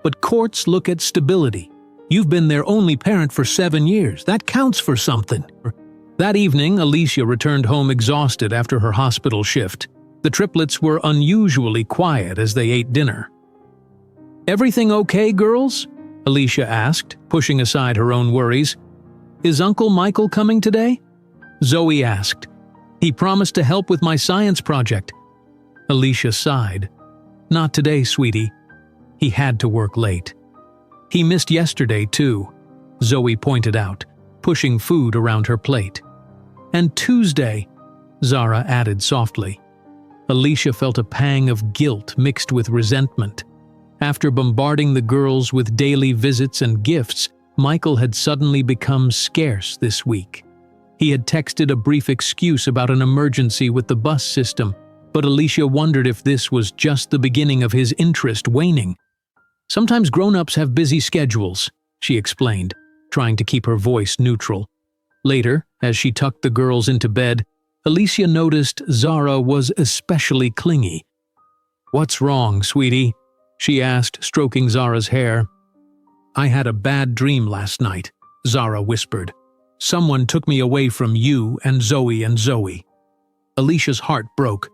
But courts look at stability. You've been their only parent for 7 years. That counts for something." That evening, Alicia returned home exhausted after her hospital shift. The triplets were unusually quiet as they ate dinner. "Everything okay, girls?" Alicia asked, pushing aside her own worries. "Is Uncle Michael coming today?" Zoe asked. "He promised to help with my science project." Alicia sighed. "Not today, sweetie. He had to work late." "He missed yesterday, too," Zoe pointed out, pushing food around her plate. "And Tuesday," Zara added softly. Alicia felt a pang of guilt mixed with resentment. After bombarding the girls with daily visits and gifts, Michael had suddenly become scarce this week. He had texted a brief excuse about an emergency with the bus system, but Alicia wondered if this was just the beginning of his interest waning. "Sometimes grown-ups have busy schedules," she explained, trying to keep her voice neutral. Later, as she tucked the girls into bed, Alicia noticed Zara was especially clingy. "What's wrong, sweetie?" she asked, stroking Zara's hair. "I had a bad dream last night," Zara whispered. "Someone took me away from you and Zoe." Alicia's heart broke.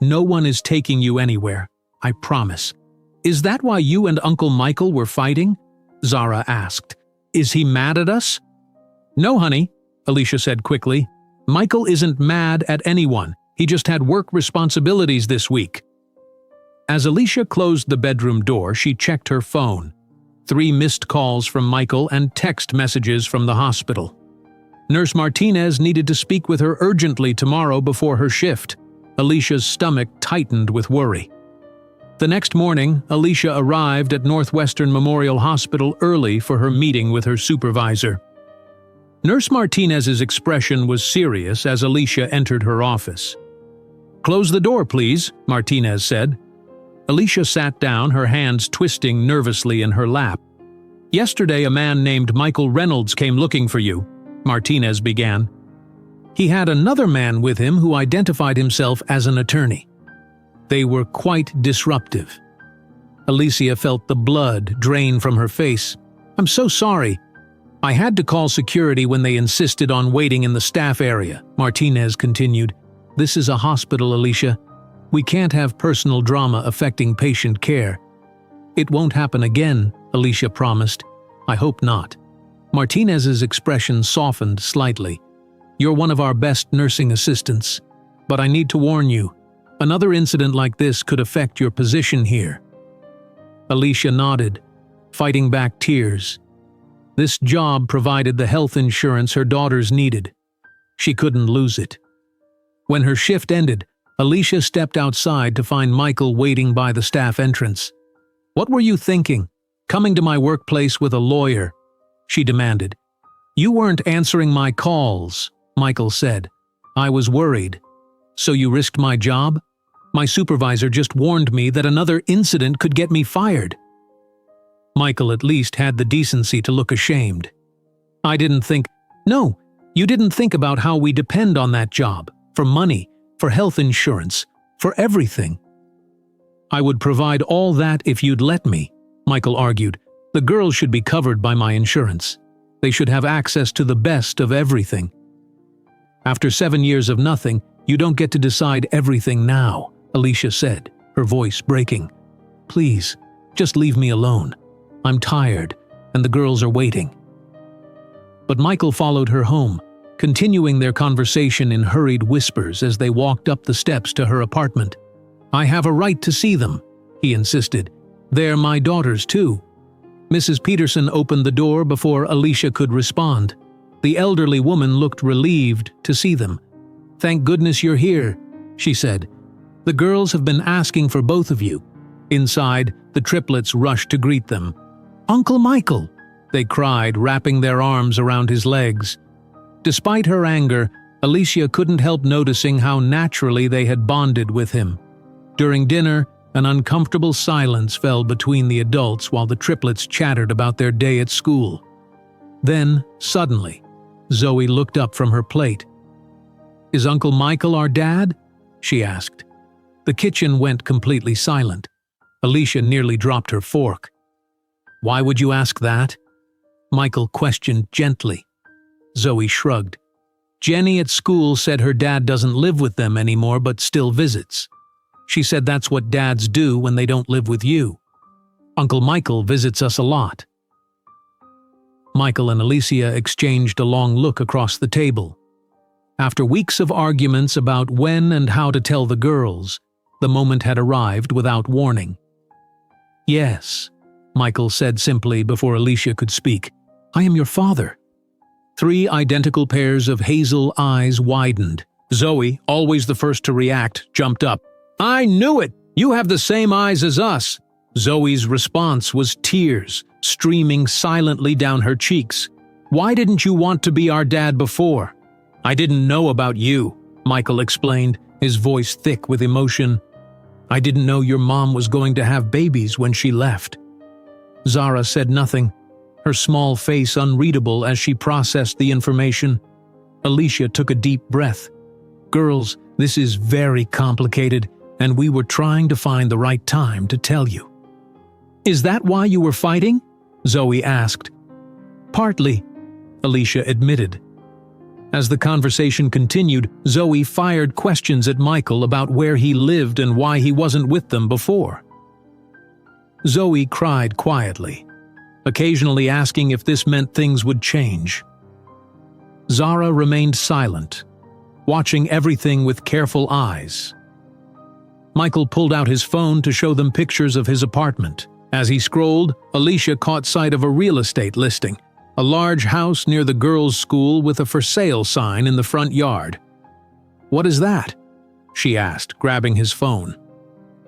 "No one is taking you anywhere, I promise." "Is that why you and Uncle Michael were fighting?" Zara asked. "Is he mad at us?" "No, honey," Alicia said quickly. "Michael isn't mad at anyone. He just had work responsibilities this week." As Alicia closed the bedroom door, she checked her phone. 3 missed calls from Michael and text messages from the hospital. Nurse Martinez needed to speak with her urgently tomorrow before her shift. Alicia's stomach tightened with worry. The next morning, Alicia arrived at Northwestern Memorial Hospital early for her meeting with her supervisor. Nurse Martinez's expression was serious as Alicia entered her office. "Close the door, please," Martinez said. Alicia sat down, her hands twisting nervously in her lap. "Yesterday a man named Michael Reynolds came looking for you," Martinez began. "He had another man with him who identified himself as an attorney. They were quite disruptive." Alicia felt the blood drain from her face. "I'm so sorry. I had to call security when they insisted on waiting in the staff area," Martinez continued. "This is a hospital, Alicia. We can't have personal drama affecting patient care." "It won't happen again," Alicia promised. "I hope not." Martinez's expression softened slightly. "You're one of our best nursing assistants. But I need to warn you, another incident like this could affect your position here." Alicia nodded, fighting back tears. This job provided the health insurance her daughters needed. She couldn't lose it. When her shift ended, Alicia stepped outside to find Michael waiting by the staff entrance. "What were you thinking, coming to my workplace with a lawyer?" she demanded. "You weren't answering my calls," Michael said. "I was worried." "So you risked my job? My supervisor just warned me that another incident could get me fired." Michael at least had the decency to look ashamed. "I didn't think—" "No, you didn't think about how we depend on that job, for money, for health insurance, for everything." "I would provide all that if you'd let me," Michael argued. "The girls should be covered by my insurance. They should have access to the best of everything. After 7 years of nothing, you don't get to decide everything now," Alicia said, her voice breaking. "Please, just leave me alone. I'm tired, and the girls are waiting." But Michael followed her home, continuing their conversation in hurried whispers as they walked up the steps to her apartment. "I have a right to see them," he insisted. "They're my daughters, too." Mrs. Peterson opened the door before Alicia could respond. The elderly woman looked relieved to see them. "Thank goodness you're here," she said. "The girls have been asking for both of you." Inside, the triplets rushed to greet them. "Uncle Michael!" they cried, wrapping their arms around his legs. Despite her anger, Alicia couldn't help noticing how naturally they had bonded with him. During dinner, an uncomfortable silence fell between the adults while the triplets chattered about their day at school. Then, suddenly, Zoe looked up from her plate. "Is Uncle Michael our dad?" she asked. The kitchen went completely silent. Alicia nearly dropped her fork. "Why would you ask that?" Michael questioned gently. Zoe shrugged. "Jenny at school said her dad doesn't live with them anymore but still visits. She said that's what dads do when they don't live with you. Uncle Michael visits us a lot." Michael and Alicia exchanged a long look across the table. After weeks of arguments about when and how to tell the girls, the moment had arrived without warning. "Yes," Michael said simply before Alicia could speak. "I am your father." 3 identical pairs of hazel eyes widened. Zoe, always the first to react, jumped up. "I knew it! You have the same eyes as us!" Zoe's response was tears, streaming silently down her cheeks. "Why didn't you want to be our dad before?" "I didn't know about you," Michael explained, his voice thick with emotion. "I didn't know your mom was going to have babies when she left." Zara said nothing, her small face unreadable as she processed the information. Alicia took a deep breath. "Girls, this is very complicated, and we were trying to find the right time to tell you." "Is that why you were fighting?" Zoe asked. "Partly," Alicia admitted. As the conversation continued, Zoe fired questions at Michael about where he lived and why he wasn't with them before. Zoe cried quietly, occasionally asking if this meant things would change. Zara remained silent, watching everything with careful eyes. Michael pulled out his phone to show them pictures of his apartment. As he scrolled, Alicia caught sight of a real estate listing, a large house near the girls' school with a for sale sign in the front yard. "What is that?" she asked, grabbing his phone.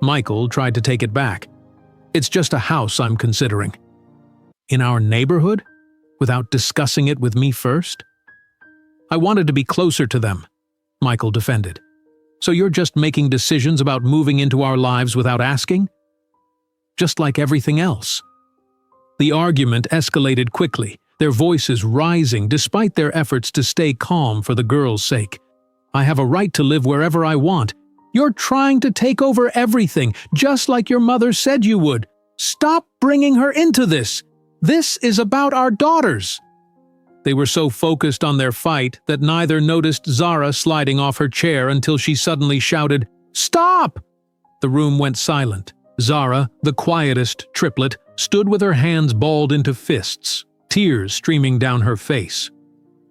Michael tried to take it back. "It's just a house I'm considering." "In our neighborhood? Without discussing it with me first?" "I wanted to be closer to them," Michael defended. "So you're just making decisions about moving into our lives without asking?" "Just like everything else." The argument escalated quickly, their voices rising despite their efforts to stay calm for the girls' sake. "I have a right to live wherever I want. You're trying to take over everything, just like your mother said you would," "Stop bringing her into this! This is about our daughters!" They were so focused on their fight that neither noticed Zara sliding off her chair until she suddenly shouted, "Stop!" The room went silent. Zara, the quietest triplet, stood with her hands balled into fists, tears streaming down her face.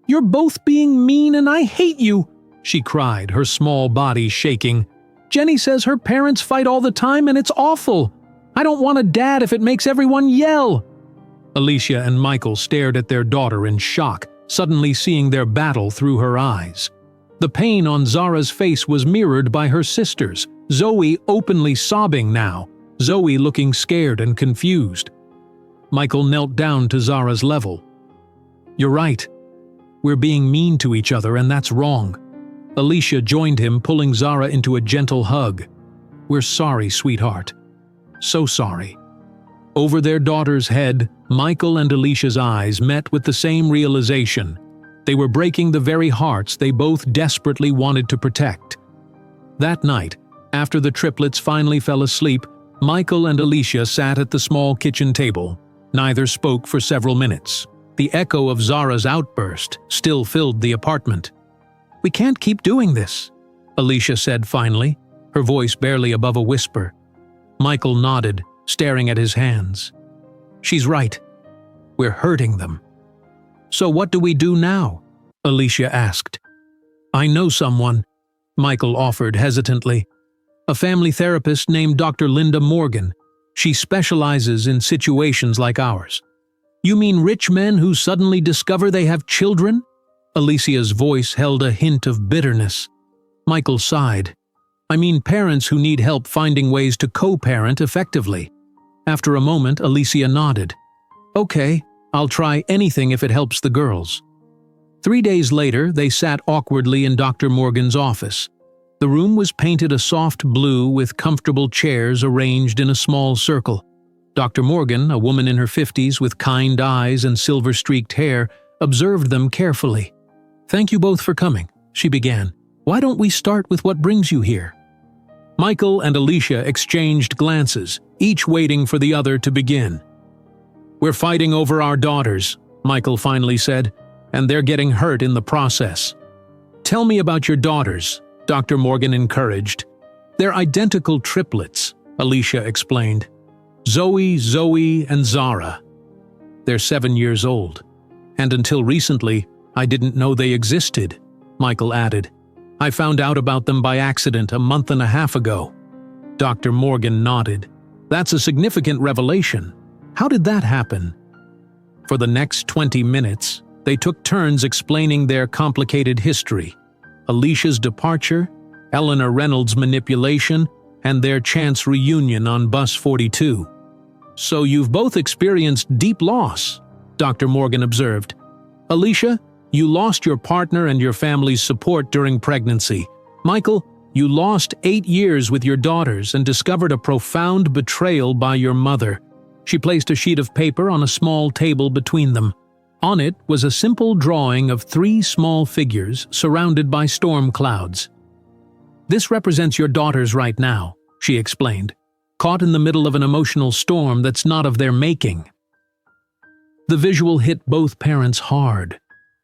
"You're both being mean and I hate you!" she cried, her small body shaking. "Jenny says her parents fight all the time and it's awful. I don't want a dad if it makes everyone yell." Alicia and Michael stared at their daughter in shock, suddenly seeing their battle through her eyes. The pain on Zara's face was mirrored by her sister's, Zoe openly sobbing now, Zoe looking scared and confused. Michael knelt down to Zara's level. "You're right. We're being mean to each other and that's wrong." Alicia joined him, pulling Zara into a gentle hug. "We're sorry, sweetheart. So sorry." Over their daughter's head, Michael and Alicia's eyes met with the same realization. They were breaking the very hearts they both desperately wanted to protect. That night, after the triplets finally fell asleep, Michael and Alicia sat at the small kitchen table. Neither spoke for several minutes. The echo of Zara's outburst still filled the apartment. "We can't keep doing this," Alicia said finally, her voice barely above a whisper. Michael nodded, staring at his hands. "She's right. We're hurting them." "So what do we do now?" Alicia asked. "I know someone," Michael offered hesitantly. "A family therapist named Dr. Linda Morgan. She specializes in situations like ours." "You mean rich men who suddenly discover they have children?" Alicia's voice held a hint of bitterness. Michael sighed. "I mean parents who need help finding ways to co-parent effectively." After a moment, Alicia nodded. "Okay, I'll try anything if it helps the girls." 3 days later, they sat awkwardly in Dr. Morgan's office. The room was painted a soft blue with comfortable chairs arranged in a small circle. Dr. Morgan, a woman in her 50s with kind eyes and silver-streaked hair, observed them carefully. "Thank you both for coming," she began. "Why don't we start with what brings you here?" Michael and Alicia exchanged glances, each waiting for the other to begin. "We're fighting over our daughters," Michael finally said, "and they're getting hurt in the process." "Tell me about your daughters," Dr. Morgan encouraged. "They're identical triplets," Alicia explained. Zoe, and Zara. They're 7 years old. And until recently, I didn't know they existed," Michael added. "I found out about them by accident a month and a half ago." Dr. Morgan nodded. "That's a significant revelation. How did that happen?" For the next 20 minutes, they took turns explaining their complicated history. Alicia's departure, Eleanor Reynolds' manipulation, and their chance reunion on Bus 42. "So you've both experienced deep loss," Dr. Morgan observed. "Alicia, you lost your partner and your family's support during pregnancy. Michael, you lost 8 years with your daughters and discovered a profound betrayal by your mother." She placed a sheet of paper on a small table between them. On it was a simple drawing of 3 small figures surrounded by storm clouds. "This represents your daughters right now," she explained, "caught in the middle of an emotional storm that's not of their making." The visual hit both parents hard.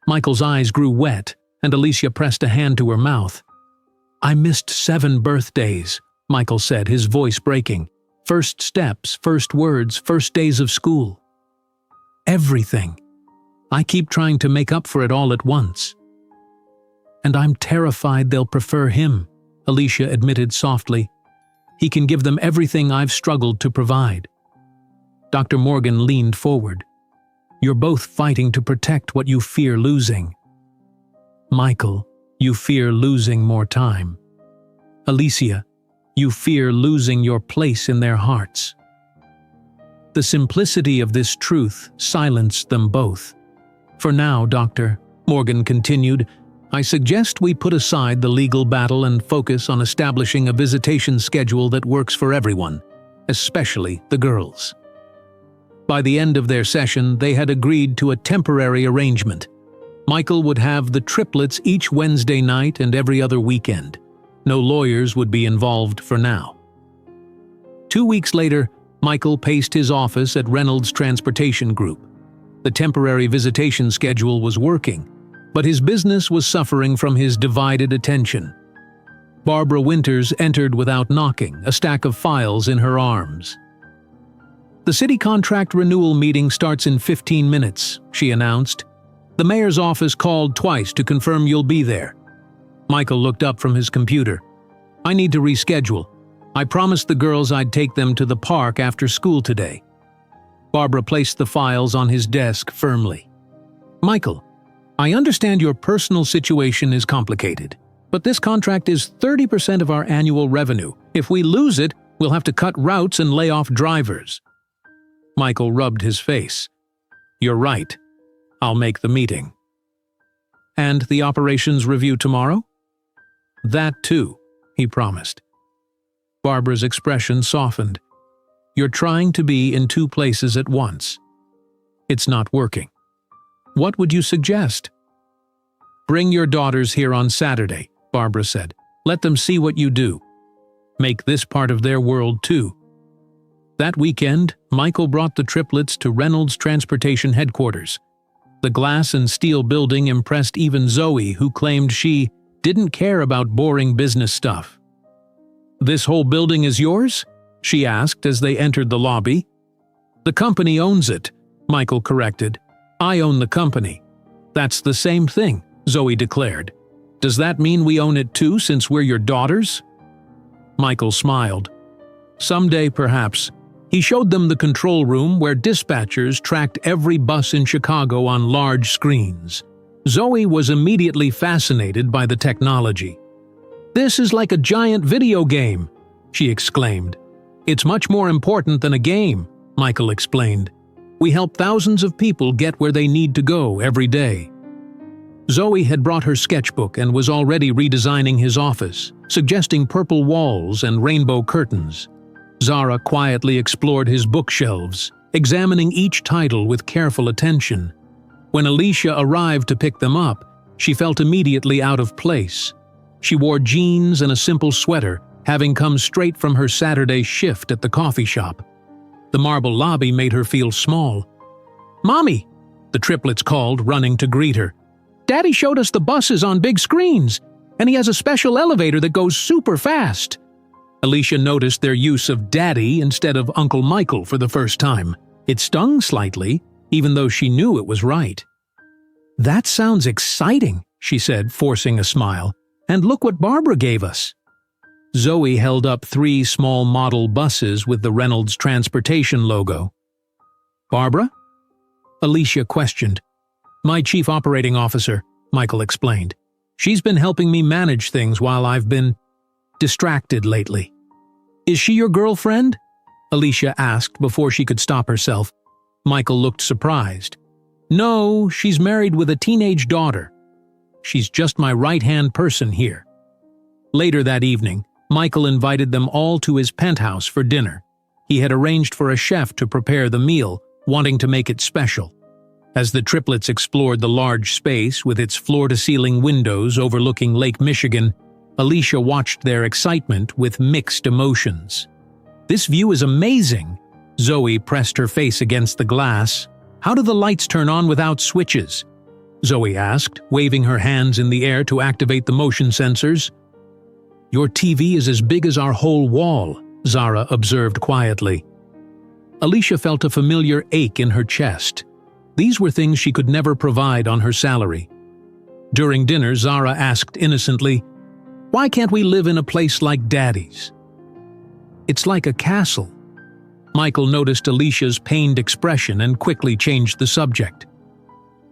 Michael's eyes grew wet, and Alicia pressed a hand to her mouth. "I missed 7 birthdays," Michael said, his voice breaking. "First steps, first words, first days of school. Everything. I keep trying to make up for it all at once." "And I'm terrified they'll prefer him," Alicia admitted softly. "He can give them everything I've struggled to provide." Dr. Morgan leaned forward. "You're both fighting to protect what you fear losing. Michael, you fear losing more time. Alicia, you fear losing your place in their hearts." The simplicity of this truth silenced them both. "For now, Doctor," Morgan continued, "I suggest we put aside the legal battle and focus on establishing a visitation schedule that works for everyone, especially the girls." By the end of their session, they had agreed to a temporary arrangement. Michael would have the triplets each Wednesday night and every other weekend. No lawyers would be involved for now. 2 weeks later, Michael paced his office at Reynolds Transportation Group. The temporary visitation schedule was working, but his business was suffering from his divided attention. Barbara Winters entered without knocking, a stack of files in her arms. "The city contract renewal meeting starts in 15 minutes, she announced. "The mayor's office called twice to confirm you'll be there." Michael looked up from his computer. "I need to reschedule. I promised the girls I'd take them to the park after school today." Barbara placed the files on his desk firmly. "Michael, I understand your personal situation is complicated, but this contract is 30% of our annual revenue. If we lose it, we'll have to cut routes and lay off drivers." Michael rubbed his face. "You're right. I'll make the meeting." "And the operations review tomorrow?" "That too," he promised. Barbara's expression softened. "You're trying to be in two places at once. It's not working. What would you suggest?" "Bring your daughters here on Saturday," Barbara said. "Let them see what you do. Make this part of their world too." That weekend, Michael brought the triplets to Reynolds Transportation headquarters. The glass and steel building impressed even Zoe, who claimed she didn't care about boring business stuff. "This whole building is yours?" she asked as they entered the lobby. "The company owns it," Michael corrected. "I own the company." "That's the same thing," Zoe declared. "Does that mean we own it too since we're your daughters?" Michael smiled. "Someday, perhaps." He showed them the control room where dispatchers tracked every bus in Chicago on large screens. Zoe was immediately fascinated by the technology. "This is like a giant video game," she exclaimed. "It's much more important than a game," Michael explained. "We help thousands of people get where they need to go every day." Zoe had brought her sketchbook and was already redesigning his office, suggesting purple walls and rainbow curtains. Zara quietly explored his bookshelves, examining each title with careful attention. When Alicia arrived to pick them up, she felt immediately out of place. She wore jeans and a simple sweater, having come straight from her Saturday shift at the coffee shop. The marble lobby made her feel small. "Mommy!" the triplets called, running to greet her. "Daddy showed us the buses on big screens, and he has a special elevator that goes super fast." Alicia noticed their use of Daddy instead of Uncle Michael for the first time. It stung slightly, even though she knew it was right. "That sounds exciting," she said, forcing a smile. "And look what Barbara gave us." Zoe held up 3 small model buses with the Reynolds Transportation logo. "Barbara?" Alicia questioned. "My chief operating officer," Michael explained. "She's been helping me manage things while I've been distracted lately." "Is she your girlfriend?" Alicia asked before she could stop herself. Michael looked surprised. "No, she's married with a teenage daughter. She's just my right-hand person here." Later that evening, Michael invited them all to his penthouse for dinner. He had arranged for a chef to prepare the meal, wanting to make it special. As the triplets explored the large space with its floor-to-ceiling windows overlooking Lake Michigan, Alicia watched their excitement with mixed emotions. "This view is amazing." Zoe pressed her face against the glass. "How do the lights turn on without switches?" Zoe asked, waving her hands in the air to activate the motion sensors. "Your TV is as big as our whole wall," Zara observed quietly. Alicia felt a familiar ache in her chest. These were things she could never provide on her salary. During dinner, Zara asked innocently, "Why can't we live in a place like Daddy's?" "It's like a castle." Michael noticed Alicia's pained expression and quickly changed the subject.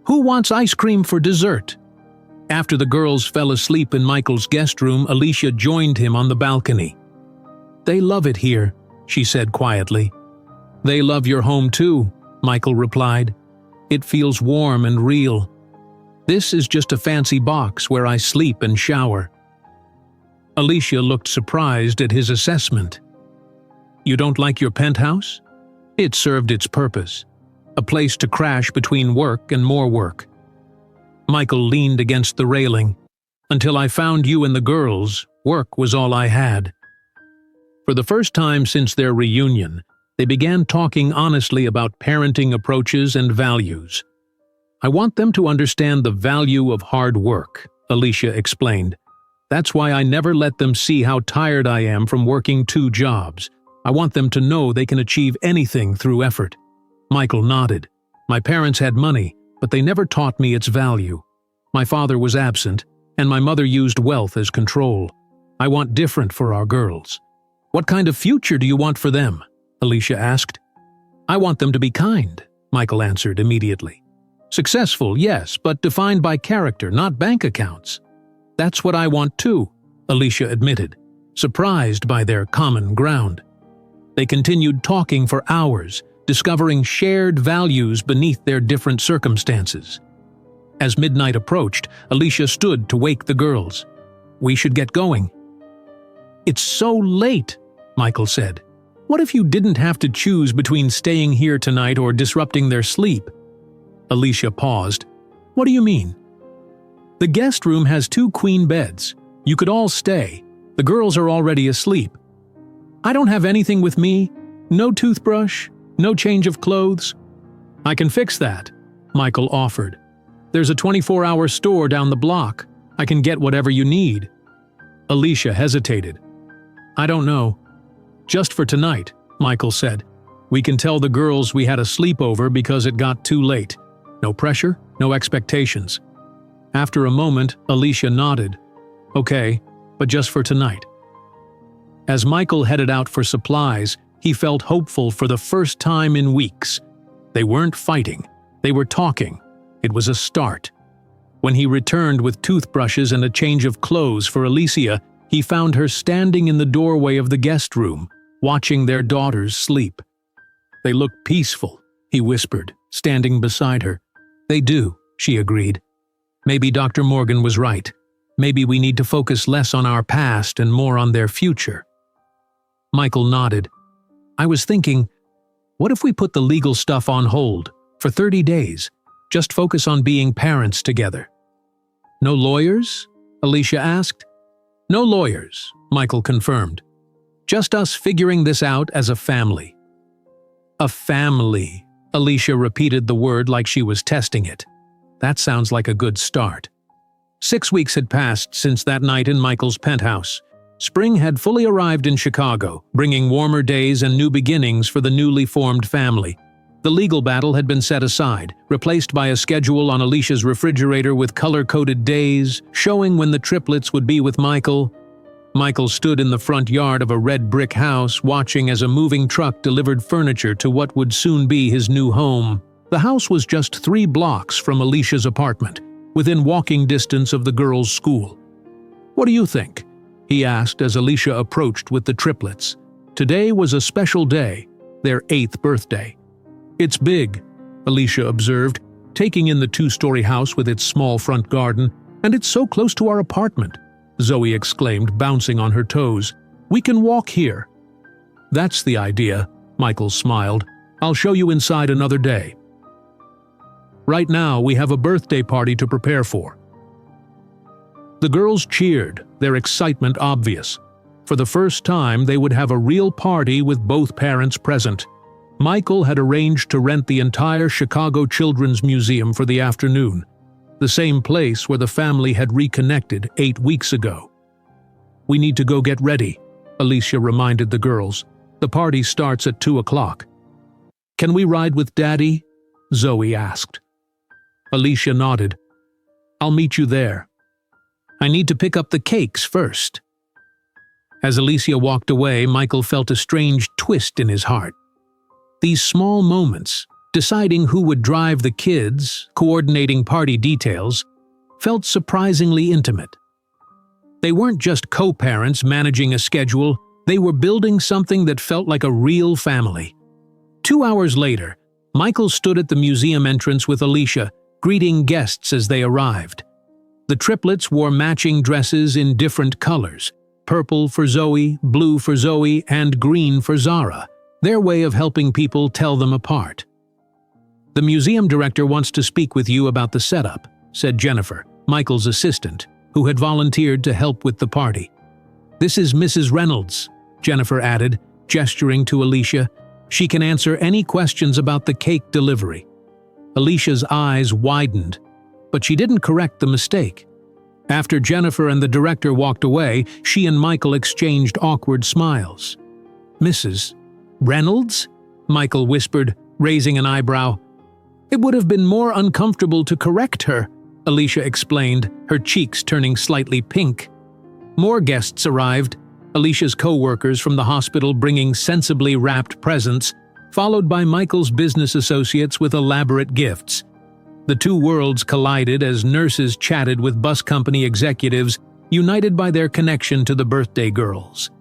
"Who wants ice cream for dessert?" After the girls fell asleep in Michael's guest room, Alicia joined him on the balcony. "They love it here," she said quietly. "They love your home too," Michael replied. "It feels warm and real. This is just a fancy box where I sleep and shower." Alicia looked surprised at his assessment. "You don't like your penthouse?" It served its purpose, a place to crash between work and more work. Michael leaned against the railing. "Until I found you and the girls, work was all I had." For the first time since their reunion, They began talking honestly about parenting approaches and values. "I want them to understand the value of hard work," Alicia explained. "That's why I never let them see how tired I am from working 2 jobs. I want them to know they can achieve anything through effort." Michael nodded. "My parents had money, but they never taught me its value. My father was absent, and my mother used wealth as control. I want different for our girls." "What kind of future do you want for them?" Alicia asked. "I want them to be kind," Michael answered immediately. "Successful, yes, but defined by character, not bank accounts." "That's what I want too," Alicia admitted, surprised by their common ground. They continued talking for hours, discovering shared values beneath their different circumstances. As midnight approached, Alicia stood to wake the girls. "We should get going." "It's so late," Michael said. "What if you didn't have to choose between staying here tonight or disrupting their sleep?" Alicia paused. "What do you mean?" "The guest room has 2 queen beds. You could all stay. The girls are already asleep." "I don't have anything with me. No toothbrush, no change of clothes." "I can fix that," Michael offered. "There's a 24-hour store down the block. I can get whatever you need." Alicia hesitated. "I don't know. Just for tonight," Michael said. "We can tell the girls we had a sleepover because it got too late. No pressure, no expectations." After a moment, Alicia nodded. "Okay, but just for tonight." As Michael headed out for supplies, he felt hopeful for the first time in weeks. They weren't fighting. They were talking. It was a start. When he returned with toothbrushes and a change of clothes for Alicia, he found her standing in the doorway of the guest room, watching their daughters sleep. "They look peaceful," he whispered, standing beside her. "They do," she agreed. "Maybe Dr. Morgan was right. Maybe we need to focus less on our past and more on their future." Michael nodded. "I was thinking, what if we put the legal stuff on hold for 30 days? Just focus on being parents together." "No lawyers?" Alicia asked. "No lawyers," Michael confirmed. "Just us figuring this out as a family." "A family," Alicia repeated the word like she was testing it. "That sounds like a good start." 6 weeks had passed since that night in Michael's penthouse. Spring had fully arrived in Chicago, bringing warmer days and new beginnings for the newly formed family. The legal battle had been set aside, replaced by a schedule on Alicia's refrigerator with color-coded days, showing when the triplets would be with Michael. Michael stood in the front yard of a red brick house, watching as a moving truck delivered furniture to what would soon be his new home. The house was just 3 blocks from Alicia's apartment, within walking distance of the girls' school. "What do you think?" he asked as Alicia approached with the triplets. Today was a special day, their 8th birthday. "It's big," Alicia observed, taking in the 2-story house with its small front garden. "And it's so close to our apartment," Zoe exclaimed, bouncing on her toes. "We can walk here." "That's the idea," Michael smiled. "I'll show you inside another day. Right now, we have a birthday party to prepare for." The girls cheered, their excitement obvious. For the first time, they would have a real party with both parents present. Michael had arranged to rent the entire Chicago Children's Museum for the afternoon, the same place where the family had reconnected 8 weeks ago. "We need to go get ready," Alicia reminded the girls. "The party starts at 2 o'clock. "Can we ride with Daddy?" Zoe asked. Alicia nodded. "I'll meet you there. I need to pick up the cakes first." As Alicia walked away, Michael felt a strange twist in his heart. These small moments, deciding who would drive the kids, coordinating party details, felt surprisingly intimate. They weren't just co-parents managing a schedule, they were building something that felt like a real family. 2 hours later, Michael stood at the museum entrance with Alicia, greeting guests as they arrived. The triplets wore matching dresses in different colors, purple for Zoe, blue for Zoe, and green for Zara, their way of helping people tell them apart. "The museum director wants to speak with you about the setup," said Jennifer, Michael's assistant, who had volunteered to help with the party. "This is Mrs. Reynolds," Jennifer added, gesturing to Alicia. She can answer any questions about the cake delivery. Alicia's eyes widened, but she didn't correct the mistake. After Jennifer and the director walked away, she and Michael exchanged awkward smiles. "Mrs. Reynolds?" Michael whispered, raising an eyebrow. "It would have been more uncomfortable to correct her," Alicia explained, her cheeks turning slightly pink. More guests arrived, Alicia's co-workers from the hospital bringing sensibly wrapped presents, followed by Michael's business associates with elaborate gifts. The two worlds collided as nurses chatted with bus company executives, united by their connection to the birthday girls.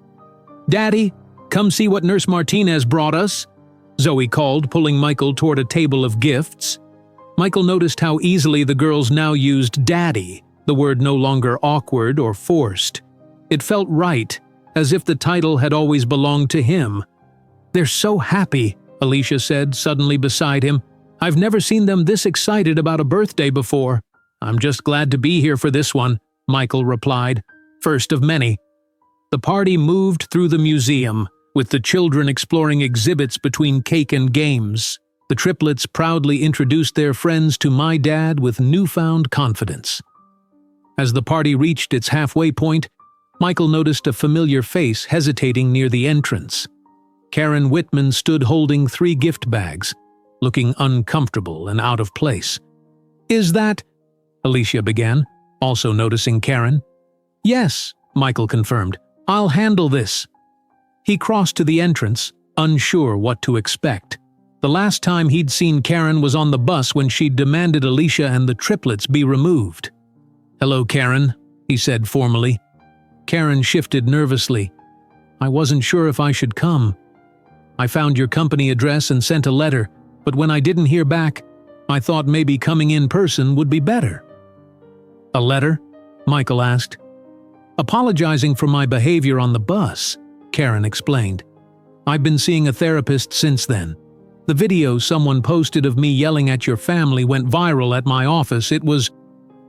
"Daddy, come see what Nurse Martinez brought us," Zoe called, pulling Michael toward a table of gifts. Michael noticed how easily the girls now used daddy, the word no longer awkward or forced. It felt right, as if the title had always belonged to him. "They're so happy," Alicia said, suddenly beside him. "I've never seen them this excited about a birthday before." "I'm just glad to be here for this one," Michael replied, first of many. The party moved through the museum, with the children exploring exhibits between cake and games. The triplets proudly introduced their friends to my dad with newfound confidence. As the party reached its halfway point, Michael noticed a familiar face hesitating near the entrance. Karen Whitman stood holding 3 gift bags, looking uncomfortable and out of place. "Is that—" Alicia began, also noticing Karen. "Yes," Michael confirmed. "I'll handle this." He crossed to the entrance, unsure what to expect. The last time he'd seen Karen was on the bus when she'd demanded Alicia and the triplets be removed. "Hello, Karen," he said formally. Karen shifted nervously. "I wasn't sure if I should come. I found your company address and sent a letter, but when I didn't hear back, I thought maybe coming in person would be better." "A letter?" Michael asked. "Apologizing for my behavior on the bus," Karen explained. "I've been seeing a therapist since then. The video someone posted of me yelling at your family went viral at my office. It was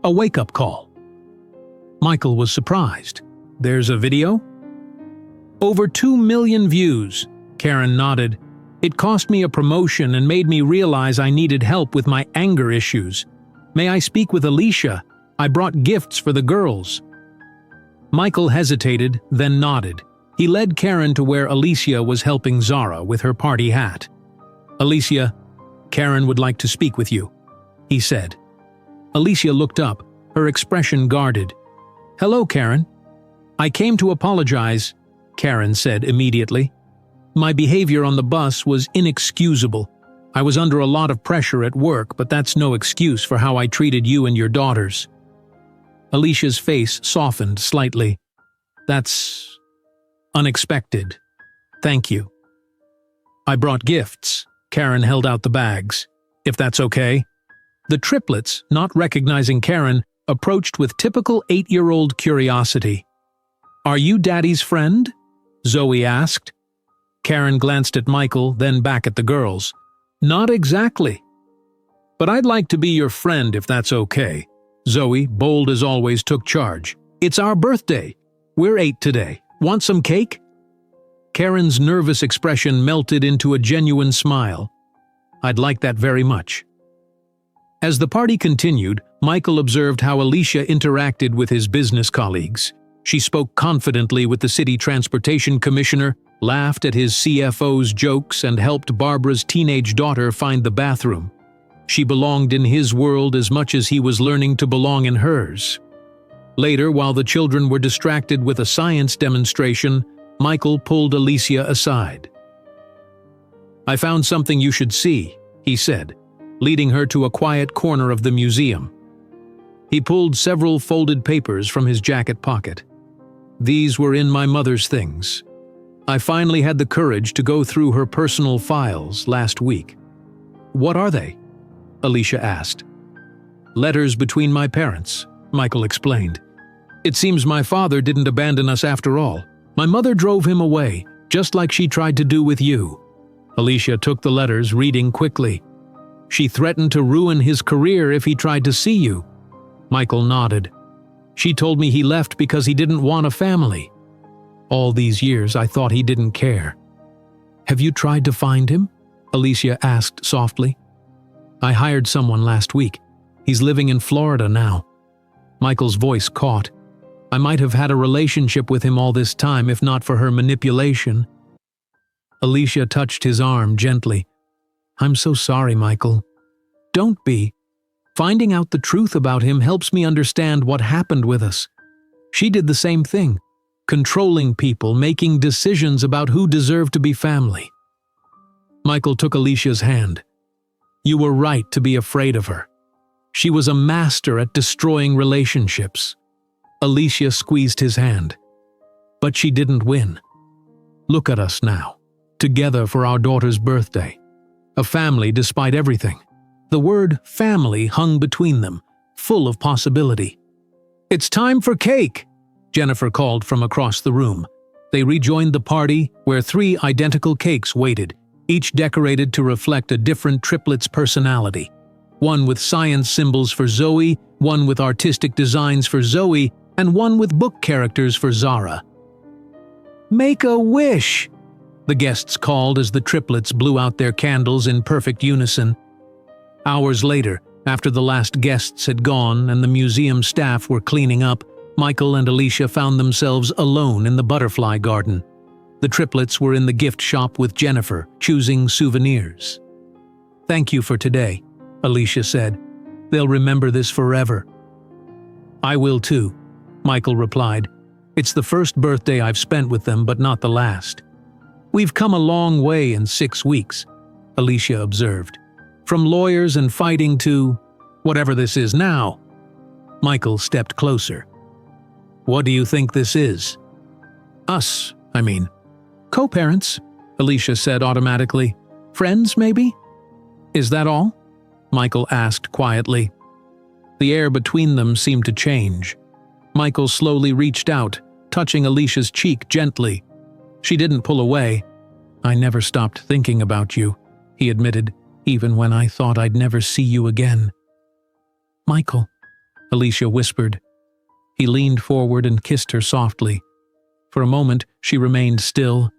a wake-up call." Michael was surprised. "There's a video?" "Over 2 million views," Karen nodded. "It cost me a promotion and made me realize I needed help with my anger issues. May I speak with Alicia? I brought gifts for the girls." Michael hesitated, then nodded. He led Karen to where Alicia was helping Zara with her party hat. "Alicia, Karen would like to speak with you," he said. Alicia looked up, her expression guarded. "Hello, Karen." "I came to apologize," Karen said immediately. "My behavior on the bus was inexcusable. I was under a lot of pressure at work, but that's no excuse for how I treated you and your daughters." Alicia's face softened slightly. "That's unexpected. Thank you." "I brought gifts." Karen held out the bags. "If that's okay." The triplets, not recognizing Karen, approached with typical 8-year-old curiosity. "Are you Daddy's friend?" Zoe asked. Karen glanced at Michael, then back at the girls. "Not exactly. But I'd like to be your friend if that's okay." Zoe, bold as always, took charge. "It's our birthday. We're 8 today. Want some cake?" Karen's nervous expression melted into a genuine smile. "I'd like that very much." As the party continued, Michael observed how Alicia interacted with his business colleagues. She spoke confidently with the city transportation commissioner, laughed at his CFO's jokes, and helped Barbara's teenage daughter find the bathroom. She belonged in his world as much as he was learning to belong in hers. Later, while the children were distracted with a science demonstration, Michael pulled Alicia aside. "I found something you should see," he said, leading her to a quiet corner of the museum. He pulled several folded papers from his jacket pocket. "These were in my mother's things. I finally had the courage to go through her personal files last week." "What are they?" Alicia asked. "Letters between my parents," Michael explained. "It seems my father didn't abandon us after all. My mother drove him away, just like she tried to do with you." Alicia took the letters, reading quickly. "She threatened to ruin his career if he tried to see you." Michael nodded. "She told me he left because he didn't want a family. All these years I thought he didn't care." "Have you tried to find him?" Alicia asked softly. "I hired someone last week. He's living in Florida now." Michael's voice caught. "I might have had a relationship with him all this time if not for her manipulation." Alicia touched his arm gently. "I'm so sorry, Michael." "Don't be. Finding out the truth about him helps me understand what happened with us. She did the same thing, controlling people, making decisions about who deserved to be family." Michael took Alicia's hand. "You were right to be afraid of her. She was a master at destroying relationships." Alicia squeezed his hand. "But she didn't win. Look at us now, together for our daughter's birthday. A family despite everything." The word family hung between them, full of possibility. "It's time for cake," Jennifer called from across the room. They rejoined the party, where 3 identical cakes waited, each decorated to reflect a different triplet's personality. One with science symbols for Zoe, one with artistic designs for Zoe, and one with book characters for Zara. "Make a wish," the guests called as the triplets blew out their candles in perfect unison. Hours later, after the last guests had gone and the museum staff were cleaning up, Michael and Alicia found themselves alone in the butterfly garden. The triplets were in the gift shop with Jennifer, choosing souvenirs. "Thank you for today," Alicia said. "They'll remember this forever." "I will too," Michael replied. "It's the first birthday I've spent with them, but not the last." "We've come a long way in 6 weeks," Alicia observed. "From lawyers and fighting to whatever this is now." Michael stepped closer. "What do you think this is?" "Us, I mean." "Co-parents," Alicia said automatically. "Friends, maybe?" "Is that all?" Michael asked quietly. The air between them seemed to change. Michael slowly reached out, touching Alicia's cheek gently. She didn't pull away. "I never stopped thinking about you," he admitted, "even when I thought I'd never see you again." "Michael," Alicia whispered. He leaned forward and kissed her softly. For a moment, she remained still,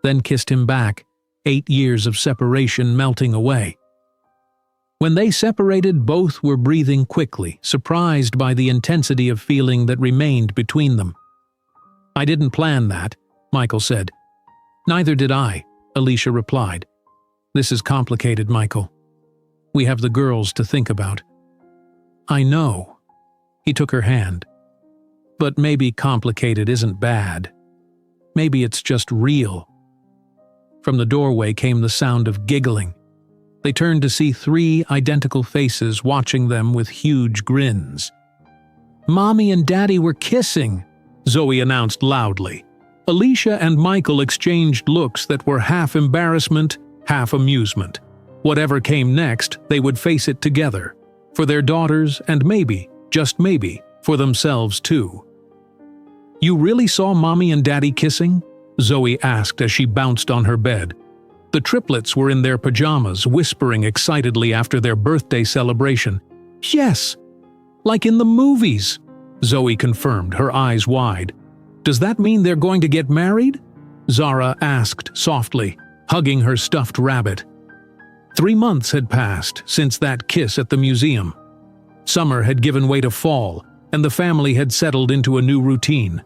then kissed him back, 8 years of separation melting away. When they separated, both were breathing quickly, surprised by the intensity of feeling that remained between them. "I didn't plan that," Michael said. "Neither did I," Alicia replied. "This is complicated, Michael. We have the girls to think about." "I know." He took her hand. "But maybe complicated isn't bad. Maybe it's just real." From the doorway came the sound of giggling. They turned to see 3 identical faces watching them with huge grins. "Mommy and Daddy were kissing," Zoe announced loudly. Alicia and Michael exchanged looks that were half embarrassment, half amusement. Whatever came next, they would face it together, for their daughters and maybe, just maybe, for themselves too. "You really saw Mommy and Daddy kissing?" Zoe asked as she bounced on her bed. The triplets were in their pajamas, whispering excitedly after their birthday celebration. "Yes, like in the movies," Zoe confirmed, her eyes wide. "Does that mean they're going to get married?" Zara asked softly, hugging her stuffed rabbit. 3 months had passed since that kiss at the museum. Summer had given way to fall, and the family had settled into a new routine.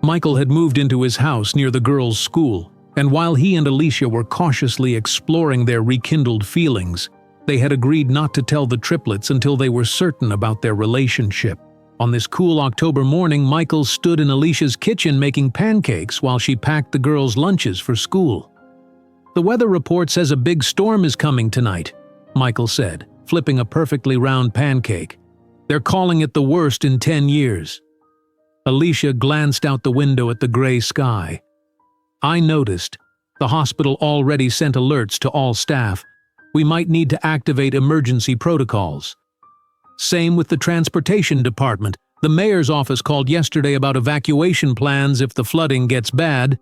Michael had moved into his house near the girls' school, and while he and Alicia were cautiously exploring their rekindled feelings, they had agreed not to tell the triplets until they were certain about their relationship. On this cool October morning, Michael stood in Alicia's kitchen making pancakes while she packed the girls' lunches for school. "The weather report says a big storm is coming tonight," Michael said, flipping a perfectly round pancake. "They're calling it the worst in 10 years. Alicia glanced out the window at the gray sky. "I noticed. The hospital already sent alerts to all staff. We might need to activate emergency protocols. Same with the transportation department. The mayor's office called yesterday about evacuation plans if the flooding gets bad."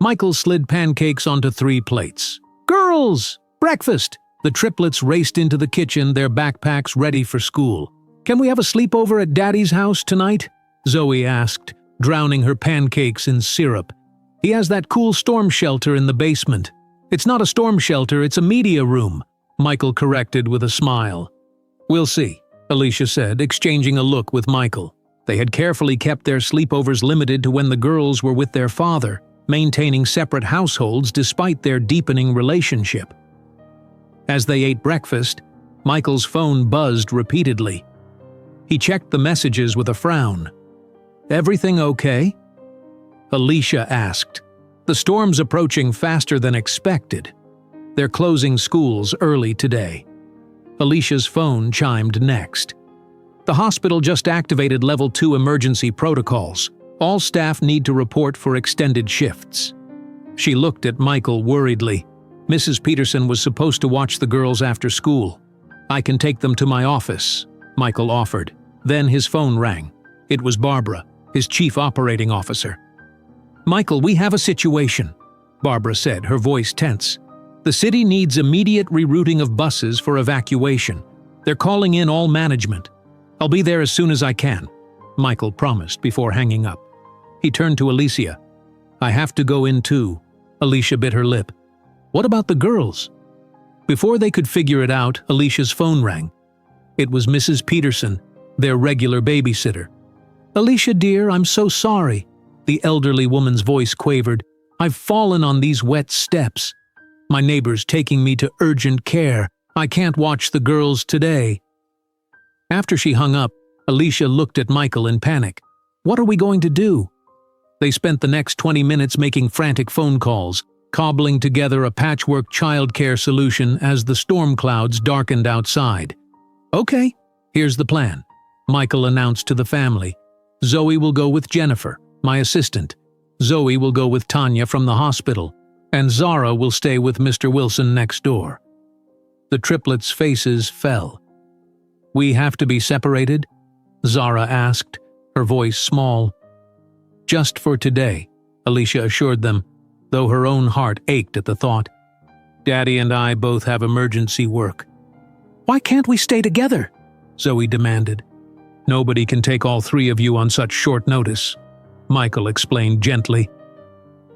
Michael slid pancakes onto 3 plates. "Girls! Breakfast!" The triplets raced into the kitchen, their backpacks ready for school. "Can we have a sleepover at Daddy's house tonight?" Zoe asked, drowning her pancakes in syrup. "He has that cool storm shelter in the basement." It's not a storm shelter, it's a media room, Michael corrected with a smile. We'll see, Alicia said, exchanging a look with Michael. They had carefully kept their sleepovers limited to when the girls were with their father, maintaining separate households despite their deepening relationship. As they ate breakfast, Michael's phone buzzed repeatedly. He checked the messages with a frown. Everything okay? Alicia asked. The storm's approaching faster than expected. They're closing schools early today. Alicia's phone chimed next. The hospital just activated Level 2 emergency protocols. All staff need to report for extended shifts. She looked at Michael worriedly. Mrs. Peterson was supposed to watch the girls after school. I can take them to my office, Michael offered. Then his phone rang. It was Barbara, his chief operating officer. Michael, we have a situation, Barbara said, her voice tense. The city needs immediate rerouting of buses for evacuation. They're calling in all management. I'll be there as soon as I can, Michael promised before hanging up. He turned to Alicia. I have to go in too. Alicia bit her lip. What about the girls? Before they could figure it out, Alicia's phone rang. It was Mrs. Peterson, their regular babysitter. Alicia dear, I'm so sorry, the elderly woman's voice quavered. I've fallen on these wet steps. My neighbor's taking me to urgent care. I can't watch the girls today. After she hung up, Alicia looked at Michael in panic. What are we going to do? They spent the next 20 minutes making frantic phone calls, cobbling together a patchwork childcare solution as the storm clouds darkened outside. Okay, here's the plan, Michael announced to the family. Zoe will go with Jennifer, my assistant. Zoe will go with Tanya from the hospital, and Zara will stay with Mr. Wilson next door. The triplets' faces fell. We have to be separated? Zara asked, her voice small. Just for today, Alicia assured them, though her own heart ached at the thought. Daddy and I both have emergency work. Why can't we stay together? Zoe demanded. Nobody can take all three of you on such short notice, Michael explained gently.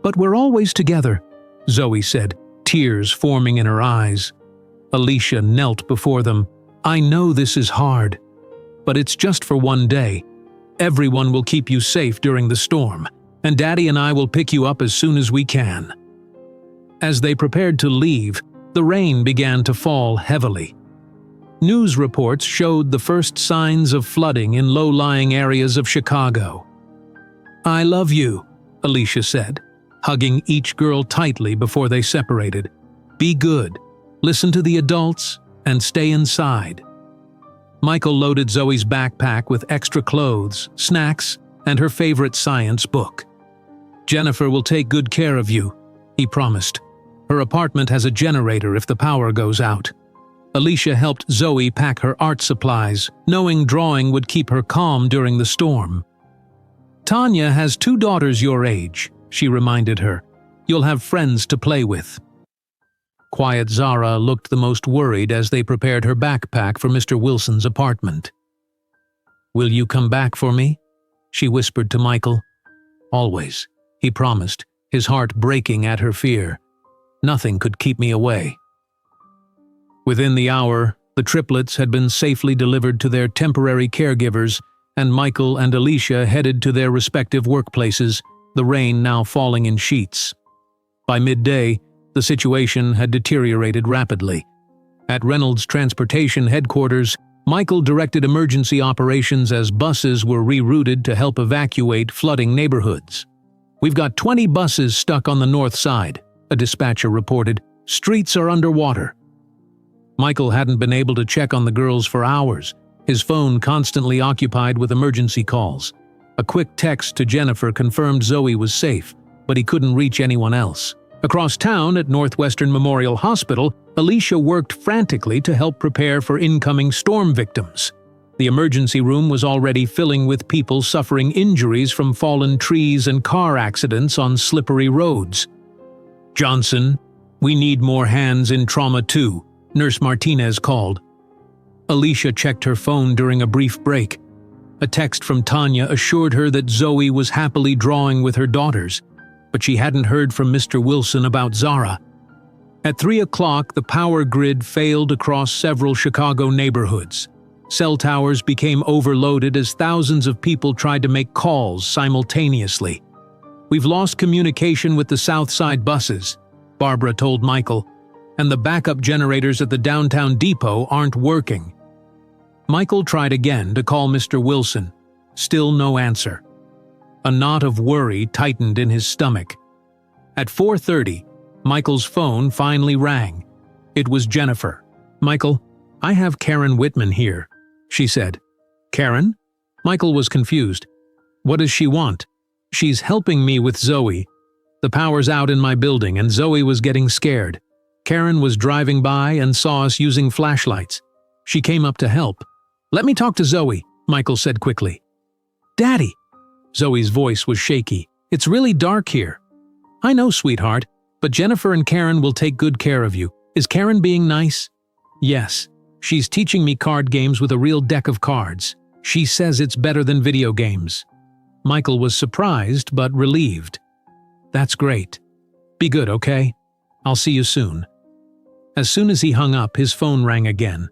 But we're always together, Zoe said, tears forming in her eyes. Alicia knelt before them. I know this is hard, but it's just for one day. Everyone will keep you safe during the storm, and Daddy and I will pick you up as soon as we can. As they prepared to leave, the rain began to fall heavily. News reports showed the first signs of flooding in low-lying areas of Chicago. I love you, Alicia said, hugging each girl tightly before they separated. Be good, listen to the adults, and stay inside. Michael loaded Zoe's backpack with extra clothes, snacks, and her favorite science book. Jennifer will take good care of you, he promised. Her apartment has a generator if the power goes out. Alicia helped Zoe pack her art supplies, knowing drawing would keep her calm during the storm. Tanya has 2 daughters your age, she reminded her. You'll have friends to play with. Quiet Zara looked the most worried as they prepared her backpack for Mr. Wilson's apartment. Will you come back for me? She whispered to Michael. Always, he promised, his heart breaking at her fear. Nothing could keep me away. Within the hour, the triplets had been safely delivered to their temporary caregivers, and Michael and Alicia headed to their respective workplaces, the rain now falling in sheets. By midday, the situation had deteriorated rapidly. At Reynolds Transportation headquarters, Michael directed emergency operations as buses were rerouted to help evacuate flooding neighborhoods. We've got 20 buses stuck on the north side, a dispatcher reported. Streets are underwater. Michael hadn't been able to check on the girls for hours, his phone constantly occupied with emergency calls. A quick text to Jennifer confirmed Zoe was safe, but he couldn't reach anyone else. Across town at Northwestern Memorial Hospital, Alicia worked frantically to help prepare for incoming storm victims. The emergency room was already filling with people suffering injuries from fallen trees and car accidents on slippery roads. Johnson, we need more hands in trauma too, Nurse Martinez called. Alicia checked her phone during a brief break. A text from Tanya assured her that Zoe was happily drawing with her daughters, but she hadn't heard from Mr. Wilson about Zara. At 3 o'clock, the power grid failed across several Chicago neighborhoods. Cell towers became overloaded as thousands of people tried to make calls simultaneously. "We've lost communication with the South Side buses," Barbara told Michael, "and the backup generators at the downtown depot aren't working." Michael tried again to call Mr. Wilson. Still no answer. A knot of worry tightened in his stomach. At 4:30, Michael's phone finally rang. It was Jennifer. "Michael, I have Karen Whitman here," she said. "Karen?" Michael was confused. "What does she want?" "She's helping me with Zoe. The power's out in my building and Zoe was getting scared. Karen was driving by and saw us using flashlights. She came up to help." "Let me talk to Zoe," Michael said quickly. "Daddy!" Zoe's voice was shaky. "It's really dark here." "I know, sweetheart, but Jennifer and Karen will take good care of you. Is Karen being nice?" "Yes. She's teaching me card games with a real deck of cards. She says it's better than video games." Michael was surprised but relieved. "That's great. Be good, okay? I'll see you soon." As soon as he hung up, his phone rang again.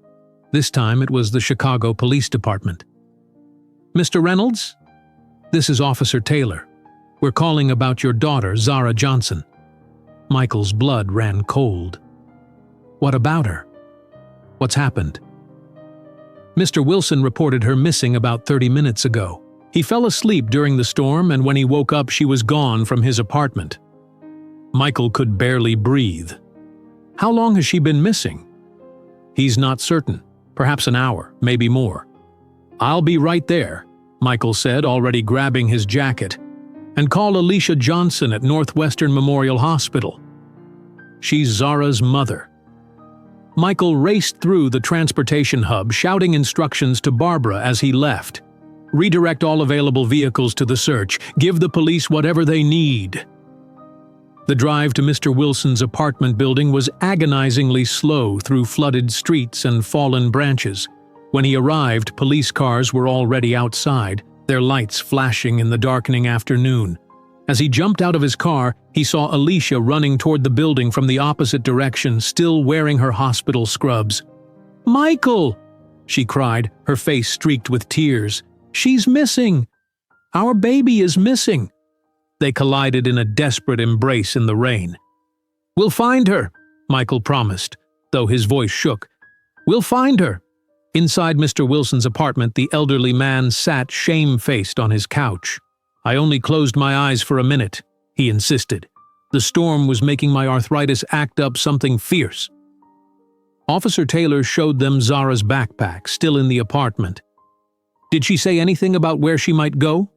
This time it was the Chicago Police Department. "Mr. Reynolds? This is Officer Taylor. We're calling about your daughter, Zara Johnson." Michael's blood ran cold. "What about her? What's happened?" "Mr. Wilson reported her missing about 30 minutes ago. He fell asleep during the storm, and when he woke up she was gone from his apartment." Michael could barely breathe. "How long has she been missing?" "He's not certain. Perhaps an hour, maybe more." "I'll be right there," Michael said, already grabbing his jacket. "And call Alicia Johnson at Northwestern Memorial Hospital. She's Zara's mother." Michael raced through the transportation hub, shouting instructions to Barbara as he left. "Redirect all available vehicles to the search. Give the police whatever they need." The drive to Mr. Wilson's apartment building was agonizingly slow through flooded streets and fallen branches. When he arrived, police cars were already outside, their lights flashing in the darkening afternoon. As he jumped out of his car, he saw Alicia running toward the building from the opposite direction, still wearing her hospital scrubs. "Michael!" she cried, her face streaked with tears. "She's missing! Our baby is missing!" They collided in a desperate embrace in the rain. "We'll find her," Michael promised, though his voice shook. "We'll find her." Inside Mr. Wilson's apartment, the elderly man sat shamefaced on his couch. "I only closed my eyes for a minute," he insisted. "The storm was making my arthritis act up something fierce." Officer Taylor showed them Zara's backpack, still in the apartment. "Did she say anything about where she might go?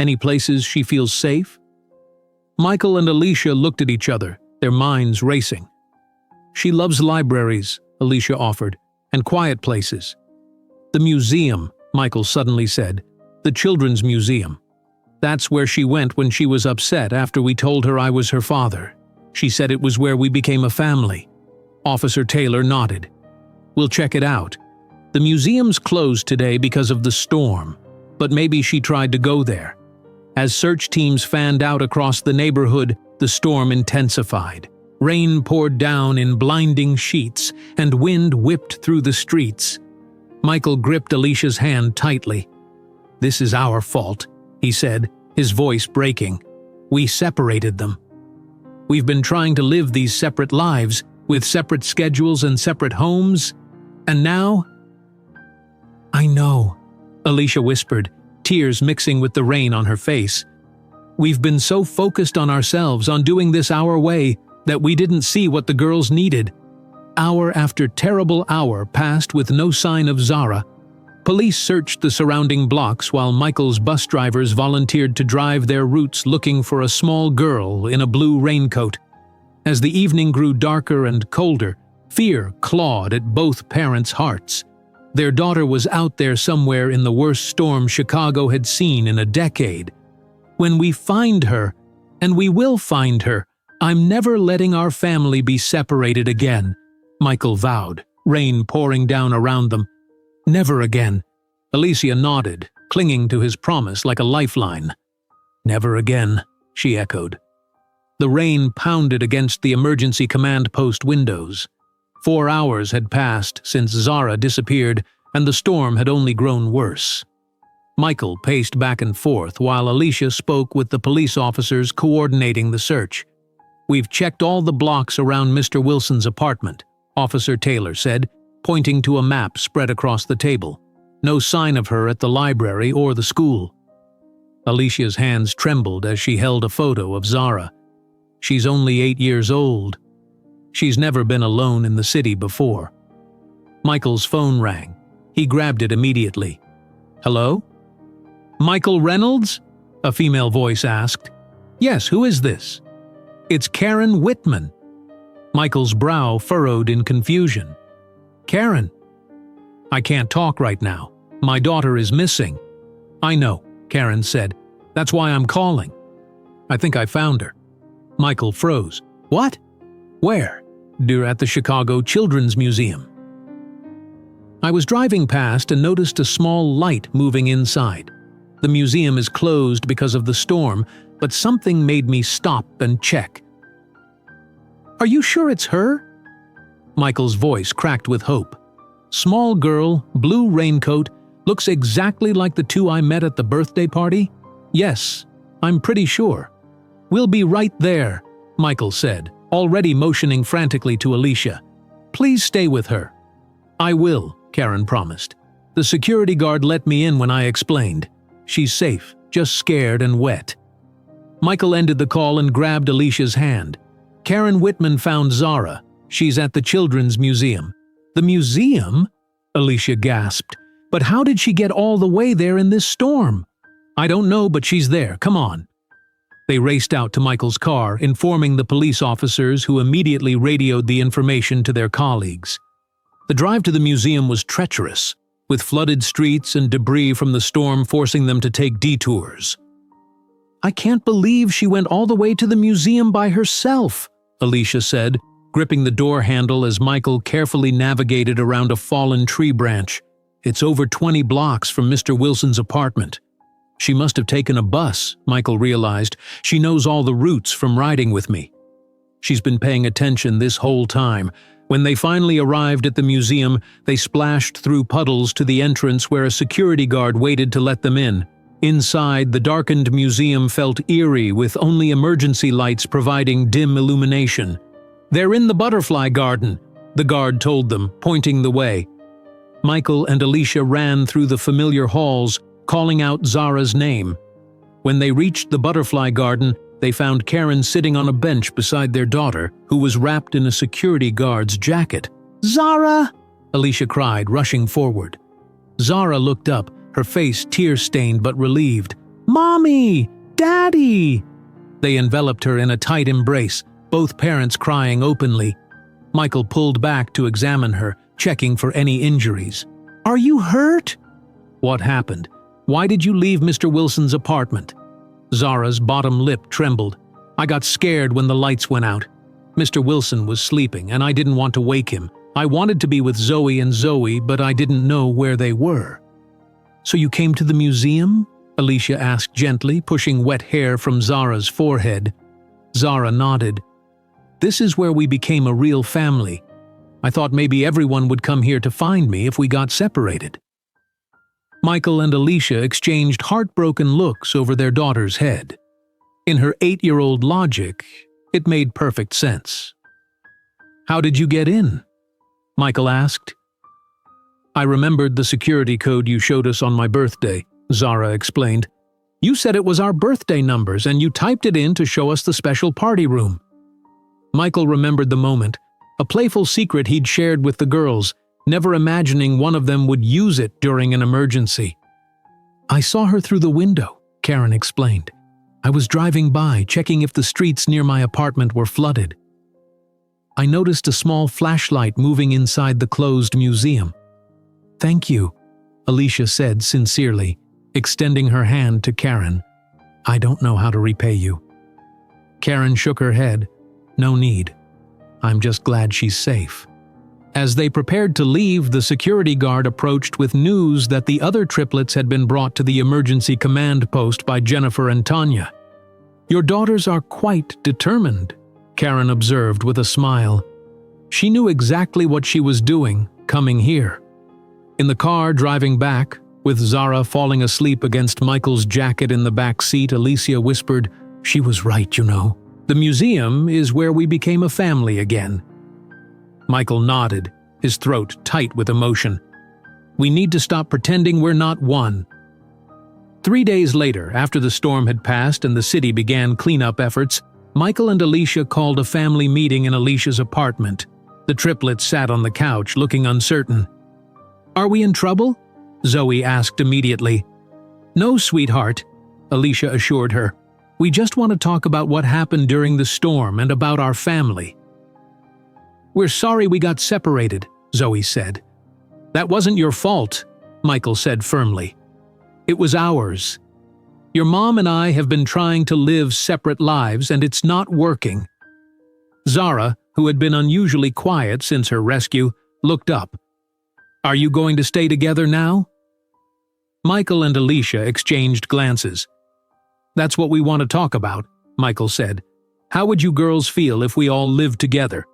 Any places she feels safe?" Michael and Alicia looked at each other, their minds racing. "She loves libraries," Alicia offered, "and quiet places." "The museum," Michael suddenly said. "The Children's Museum. That's where she went when she was upset after we told her I was her father. She said it was where we became a family." Officer Taylor nodded. "We'll check it out. The museum's closed today because of the storm, but maybe she tried to go there." As search teams fanned out across the neighborhood, the storm intensified. Rain poured down in blinding sheets, and wind whipped through the streets. Michael gripped Alicia's hand tightly. "This is our fault," he said, his voice breaking. "We separated them. We've been trying to live these separate lives, with separate schedules and separate homes, and now—" "I know," Alicia whispered, tears mixing with the rain on her face. "We've been so focused on ourselves, on doing this our way, that we didn't see what the girls needed." Hour after terrible hour passed with no sign of Zara. Police searched the surrounding blocks while Michael's bus drivers volunteered to drive their routes looking for a small girl in a blue raincoat. As the evening grew darker and colder, fear clawed at both parents' hearts. Their daughter was out there somewhere in the worst storm Chicago had seen in a decade. "When we find her, and we will find her, I'm never letting our family be separated again," Michael vowed, rain pouring down around them. "Never again." Alicia nodded, clinging to his promise like a lifeline. "Never again," she echoed. The rain pounded against the emergency command post windows. 4 hours had passed since Zara disappeared, and the storm had only grown worse. Michael paced back and forth while Alicia spoke with the police officers coordinating the search. "We've checked all the blocks around Mr. Wilson's apartment," Officer Taylor said, pointing to a map spread across the table. "No sign of her at the library or the school." Alicia's hands trembled as she held a photo of Zara. She's only 8 years old. She's never been alone in the city before. Michael's phone rang. He grabbed it immediately. "Hello? Michael Reynolds?" a female voice asked. "Yes, who is this?" "It's Karen Whitman." Michael's brow furrowed in confusion. "Karen?" "I can't talk right now. My daughter is missing." "I know," Karen said. "That's why I'm calling. I think I found her." Michael froze. "What? Where?" "They're at the Chicago Children's Museum." "I was driving past and noticed a small light moving inside. The museum is closed because of the storm, but something made me stop and check." "Are you sure it's her?" Michael's voice cracked with hope. "Small girl, blue raincoat, looks exactly like the two I met at the birthday party? Yes, I'm pretty sure." "We'll be right there," Michael said, already motioning frantically to Alicia. "Please stay with her." "I will," Karen promised. "The security guard let me in when I explained. She's safe, just scared and wet." Michael ended the call and grabbed Alicia's hand. "Karen Whitman found Zara. She's at the Children's Museum." "The museum?" Alicia gasped. "But how did she get all the way there in this storm?" "I don't know, but she's there. Come on." They raced out to Michael's car, informing the police officers who immediately radioed the information to their colleagues. The drive to the museum was treacherous, with flooded streets and debris from the storm forcing them to take detours. "I can't believe she went all the way to the museum by herself," Alicia said, gripping the door handle as Michael carefully navigated around a fallen tree branch. "It's over 20 blocks from Mr. Wilson's apartment." "She must have taken a bus," Michael realized. "She knows all the routes from riding with me." She's been paying attention this whole time. When they finally arrived at the museum, they splashed through puddles to the entrance where a security guard waited to let them in. Inside, the darkened museum felt eerie, with only emergency lights providing dim illumination. "They're in the butterfly garden," the guard told them, pointing the way. Michael and Alicia ran through the familiar halls, calling out Zara's name. When they reached the butterfly garden, they found Karen sitting on a bench beside their daughter, who was wrapped in a security guard's jacket. "Zara!" Alicia cried, rushing forward. Zara looked up, her face tear-stained but relieved. "Mommy! Daddy!" They enveloped her in a tight embrace, both parents crying openly. Michael pulled back to examine her, checking for any injuries. "Are you hurt?" "What happened? Why did you leave Mr. Wilson's apartment?" Zara's bottom lip trembled. "I got scared when the lights went out. Mr. Wilson was sleeping, and I didn't want to wake him. I wanted to be with Zoe, but I didn't know where they were." "So you came to the museum?" Alicia asked gently, pushing wet hair from Zara's forehead. Zara nodded. "This is where we became a real family. I thought maybe everyone would come here to find me if we got separated." Michael and Alicia exchanged heartbroken looks over their daughter's head. In her 8-year-old logic, it made perfect sense. "How did you get in?" Michael asked. "I remembered the security code you showed us on my birthday," Zara explained. "You said it was our birthday numbers, and you typed it in to show us the special party room." Michael remembered the moment, a playful secret he'd shared with the girls, never imagining one of them would use it during an emergency. "I saw her through the window," Karen explained. "I was driving by, checking if the streets near my apartment were flooded. I noticed a small flashlight moving inside the closed museum." "Thank you," Alicia said sincerely, extending her hand to Karen. "I don't know how to repay you." Karen shook her head. "No need. I'm just glad she's safe." As they prepared to leave, the security guard approached with news that the other triplets had been brought to the emergency command post by Jennifer and Tanya. "Your daughters are quite determined," Karen observed with a smile. She knew exactly what she was doing, coming here. In the car driving back, with Zara falling asleep against Michael's jacket in the back seat, Alicia whispered, "She was right, you know. The museum is where we became a family again." Michael nodded, his throat tight with emotion. "We need to stop pretending we're not one." 3 days later, after the storm had passed and the city began cleanup efforts, Michael and Alicia called a family meeting in Alicia's apartment. The triplets sat on the couch, looking uncertain. "Are we in trouble?" Zoe asked immediately. "No, sweetheart," Alicia assured her. "We just want to talk about what happened during the storm and about our family." "We're sorry we got separated," Zoe said. "That wasn't your fault," Michael said firmly. "It was ours. Your mom and I have been trying to live separate lives, and it's not working." Zara, who had been unusually quiet since her rescue, looked up. "Are you going to stay together now?" Michael and Alicia exchanged glances. "That's what we want to talk about," Michael said. "How would you girls feel if we all lived together?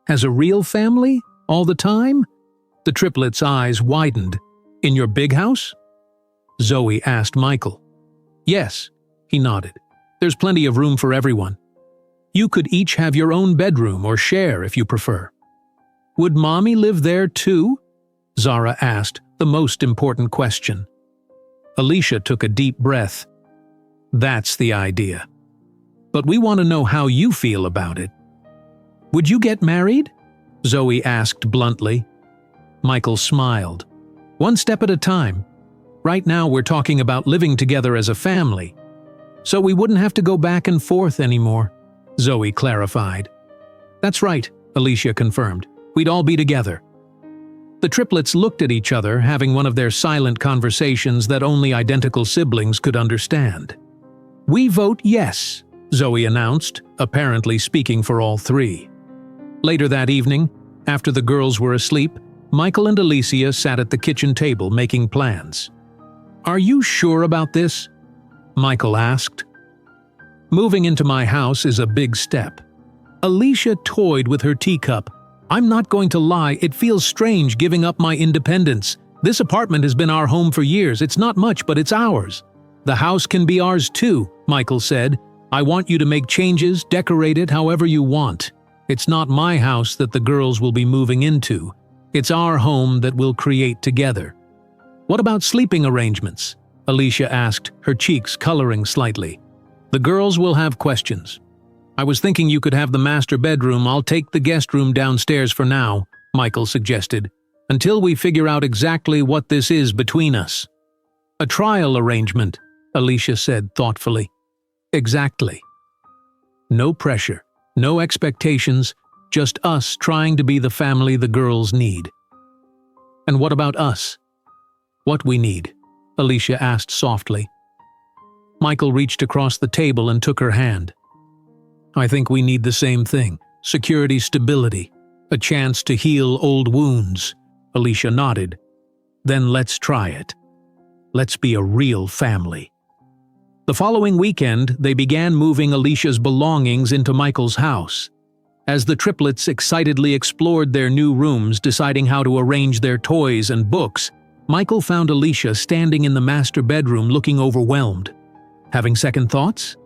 As a real family? All the time?" The triplets' eyes widened. "In your big house?" Zoe asked Michael. "Yes," he nodded. "There's plenty of room for everyone. You could each have your own bedroom or share if you prefer." "Would Mommy live there too?" Zara asked, the most important question. Alicia took a deep breath. "That's the idea. But we want to know how you feel about it." "Would you get married?" Zoe asked bluntly. Michael smiled. "One step at a time. Right now we're talking about living together as a family. So we wouldn't have to go back and forth anymore," Zoe clarified. "That's right," Alicia confirmed. "We'd all be together." The triplets looked at each other, having one of their silent conversations that only identical siblings could understand. "We vote yes," Zoe announced, apparently speaking for all three. Later that evening, after the girls were asleep, Michael and Alicia sat at the kitchen table making plans. "Are you sure about this?" Michael asked. "Moving into my house is a big step." Alicia toyed with her teacup. "I'm not going to lie, it feels strange giving up my independence. This apartment has been our home for years. It's not much, but it's ours." "The house can be ours too," Michael said. "I want you to make changes, decorate it however you want. It's not my house that the girls will be moving into. It's our home that we'll create together." "What about sleeping arrangements?" Alicia asked, her cheeks coloring slightly. "The girls will have questions. I was thinking you could have the master bedroom. I'll take the guest room downstairs for now," Michael suggested, "until we figure out exactly what this is between us." "A trial arrangement," Alicia said thoughtfully. "Exactly. No pressure, no expectations, just us trying to be the family the girls need." "And what about us? What we need?" Alicia asked softly. Michael reached across the table and took her hand. "I think we need the same thing. Security, stability, a chance to heal old wounds." Alicia nodded. "Then let's try it. Let's be a real family." The following weekend, they began moving Alicia's belongings into Michael's house. As the triplets excitedly explored their new rooms, deciding how to arrange their toys and books, Michael found Alicia standing in the master bedroom looking overwhelmed. "Having second thoughts?"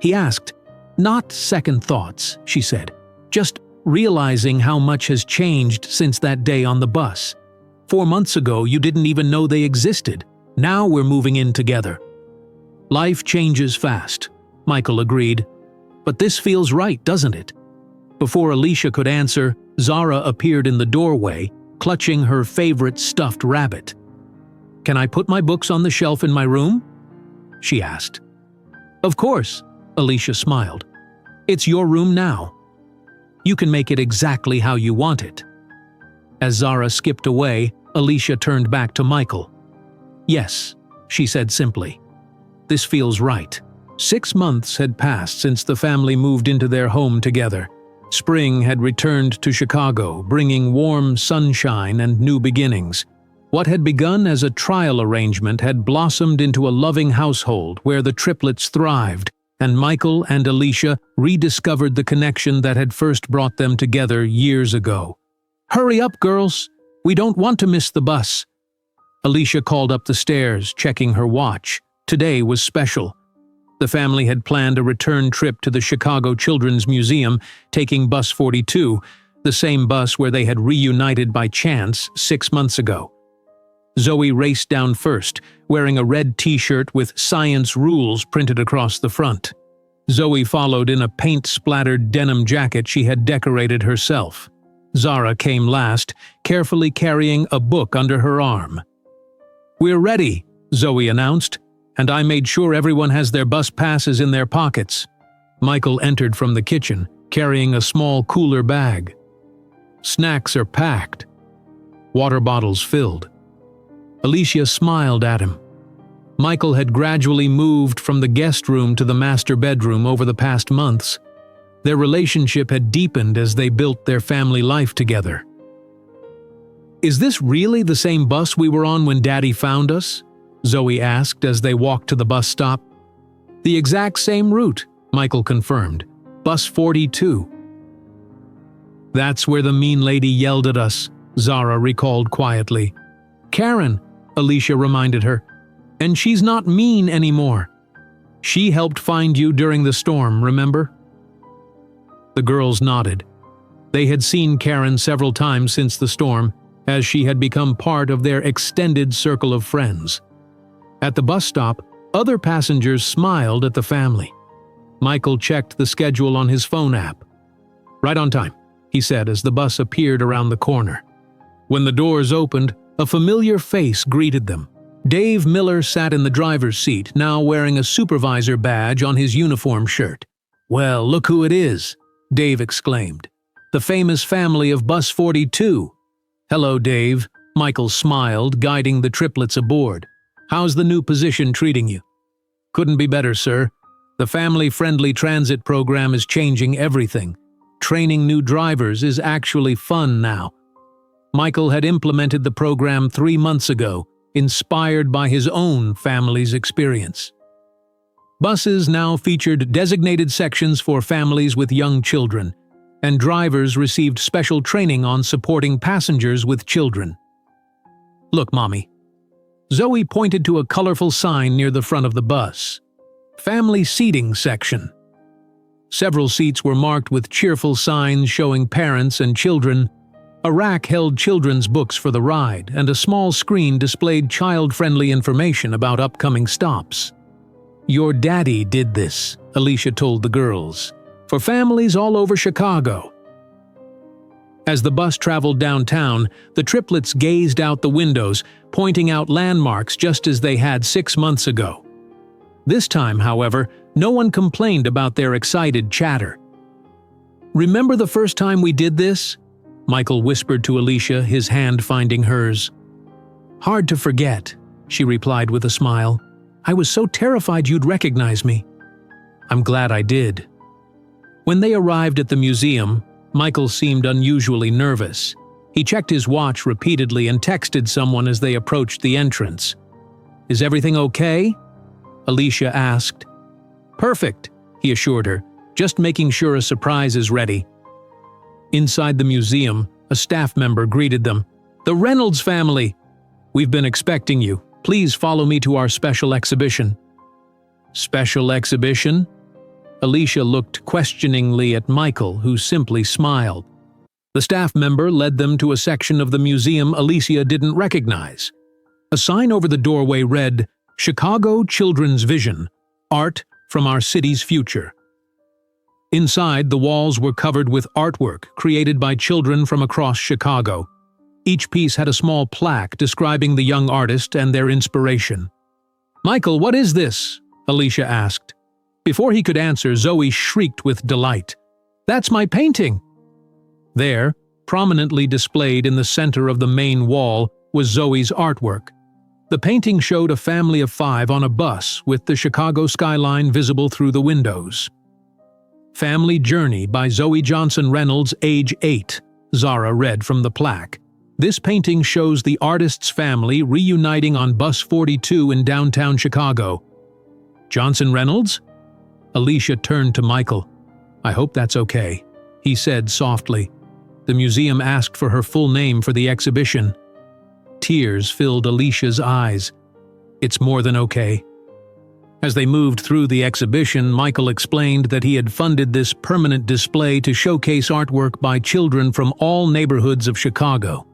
he asked. "Not second thoughts," she said. "Just realizing how much has changed since that day on the bus. 4 months ago, you didn't even know they existed. Now we're moving in together." "Life changes fast," Michael agreed. "But this feels right, doesn't it?" Before Alicia could answer, Zara appeared in the doorway, clutching her favorite stuffed rabbit. "Can I put my books on the shelf in my room?" she asked. "Of course," Alicia smiled. "It's your room now. You can make it exactly how you want it." As Zara skipped away, Alicia turned back to Michael. "Yes," she said simply. "This feels right." 6 months had passed since the family moved into their home together. Spring had returned to Chicago, bringing warm sunshine and new beginnings. What had begun as a trial arrangement had blossomed into a loving household where the triplets thrived, and Michael and Alicia rediscovered the connection that had first brought them together years ago. "Hurry up, girls! We don't want to miss the bus." Alicia called up the stairs, checking her watch. Today was special. The family had planned a return trip to the Chicago Children's Museum, taking Bus 42, the same bus where they had reunited by chance 6 months ago. Zoe raced down first, wearing a red t-shirt with "Science Rules" printed across the front. Zoe followed in a paint-splattered denim jacket she had decorated herself. Zara came last, carefully carrying a book under her arm. "We're ready," Zoe announced, "and I made sure everyone has their bus passes in their pockets." Michael entered from the kitchen, carrying a small cooler bag. "Snacks are packed. Water bottles filled." Alicia smiled at him. Michael had gradually moved from the guest room to the master bedroom over the past months. Their relationship had deepened as they built their family life together. "Is this really the same bus we were on when Daddy found us?" Zoe asked as they walked to the bus stop. "The exact same route," Michael confirmed. "Bus 42. "That's where the mean lady yelled at us," Zara recalled quietly. "Karen," Alicia reminded her. "And she's not mean anymore. She helped find you during the storm, remember?" The girls nodded. They had seen Karen several times since the storm, as she had become part of their extended circle of friends. At the bus stop, other passengers smiled at the family. Michael checked the schedule on his phone app. "Right on time," he said as the bus appeared around the corner. When the doors opened, a familiar face greeted them. Dave Miller sat in the driver's seat, now wearing a supervisor badge on his uniform shirt. "Well, look who it is," Dave exclaimed. "The famous family of Bus 42. "Hello, Dave," Michael smiled, guiding the triplets aboard. "How's the new position treating you?" "Couldn't be better, sir. The family-friendly transit program is changing everything. Training new drivers is actually fun now." Michael had implemented the program 3 months ago, inspired by his own family's experience. Buses now featured designated sections for families with young children, and drivers received special training on supporting passengers with children. "Look, Mommy." Zoe pointed to a colorful sign near the front of the bus. "Family seating section." Several seats were marked with cheerful signs showing parents and children. A rack held children's books for the ride, and a small screen displayed child-friendly information about upcoming stops. "Your daddy did this," Alicia told the girls, "for families all over Chicago." As the bus traveled downtown, the triplets gazed out the windows, pointing out landmarks just as they had 6 months ago. This time, however, no one complained about their excited chatter. "Remember the first time we did this?" Michael whispered to Alicia, his hand finding hers. "Hard to forget," she replied with a smile. "I was so terrified you'd recognize me." "I'm glad I did." When they arrived at the museum, Michael seemed unusually nervous. He checked his watch repeatedly and texted someone as they approached the entrance. "Is everything okay?" Alicia asked. "Perfect," he assured her, "just making sure a surprise is ready." Inside the museum, a staff member greeted them. "The Reynolds family! We've been expecting you. Please follow me to our special exhibition." "Special exhibition?" Alicia looked questioningly at Michael, who simply smiled. The staff member led them to a section of the museum Alicia didn't recognize. A sign over the doorway read, "Chicago Children's Vision, Art from Our City's Future." Inside, the walls were covered with artwork created by children from across Chicago. Each piece had a small plaque describing the young artist and their inspiration. "Michael, what is this?" Alicia asked. Before he could answer, Zoe shrieked with delight. "That's my painting!" There, prominently displayed in the center of the main wall, was Zoe's artwork. The painting showed a family of 5 on a bus with the Chicago skyline visible through the windows. "Family Journey by Zoe Johnson Reynolds, age 8, Zara read from the plaque. This painting shows the artist's family reuniting on Bus 42 in downtown Chicago. "Johnson Reynolds?" Alicia turned to Michael. "I hope that's okay," he said softly. "The museum asked for her full name for the exhibition." Tears filled Alicia's eyes. "It's more than okay." As they moved through the exhibition, Michael explained that he had funded this permanent display to showcase artwork by children from all neighborhoods of Chicago.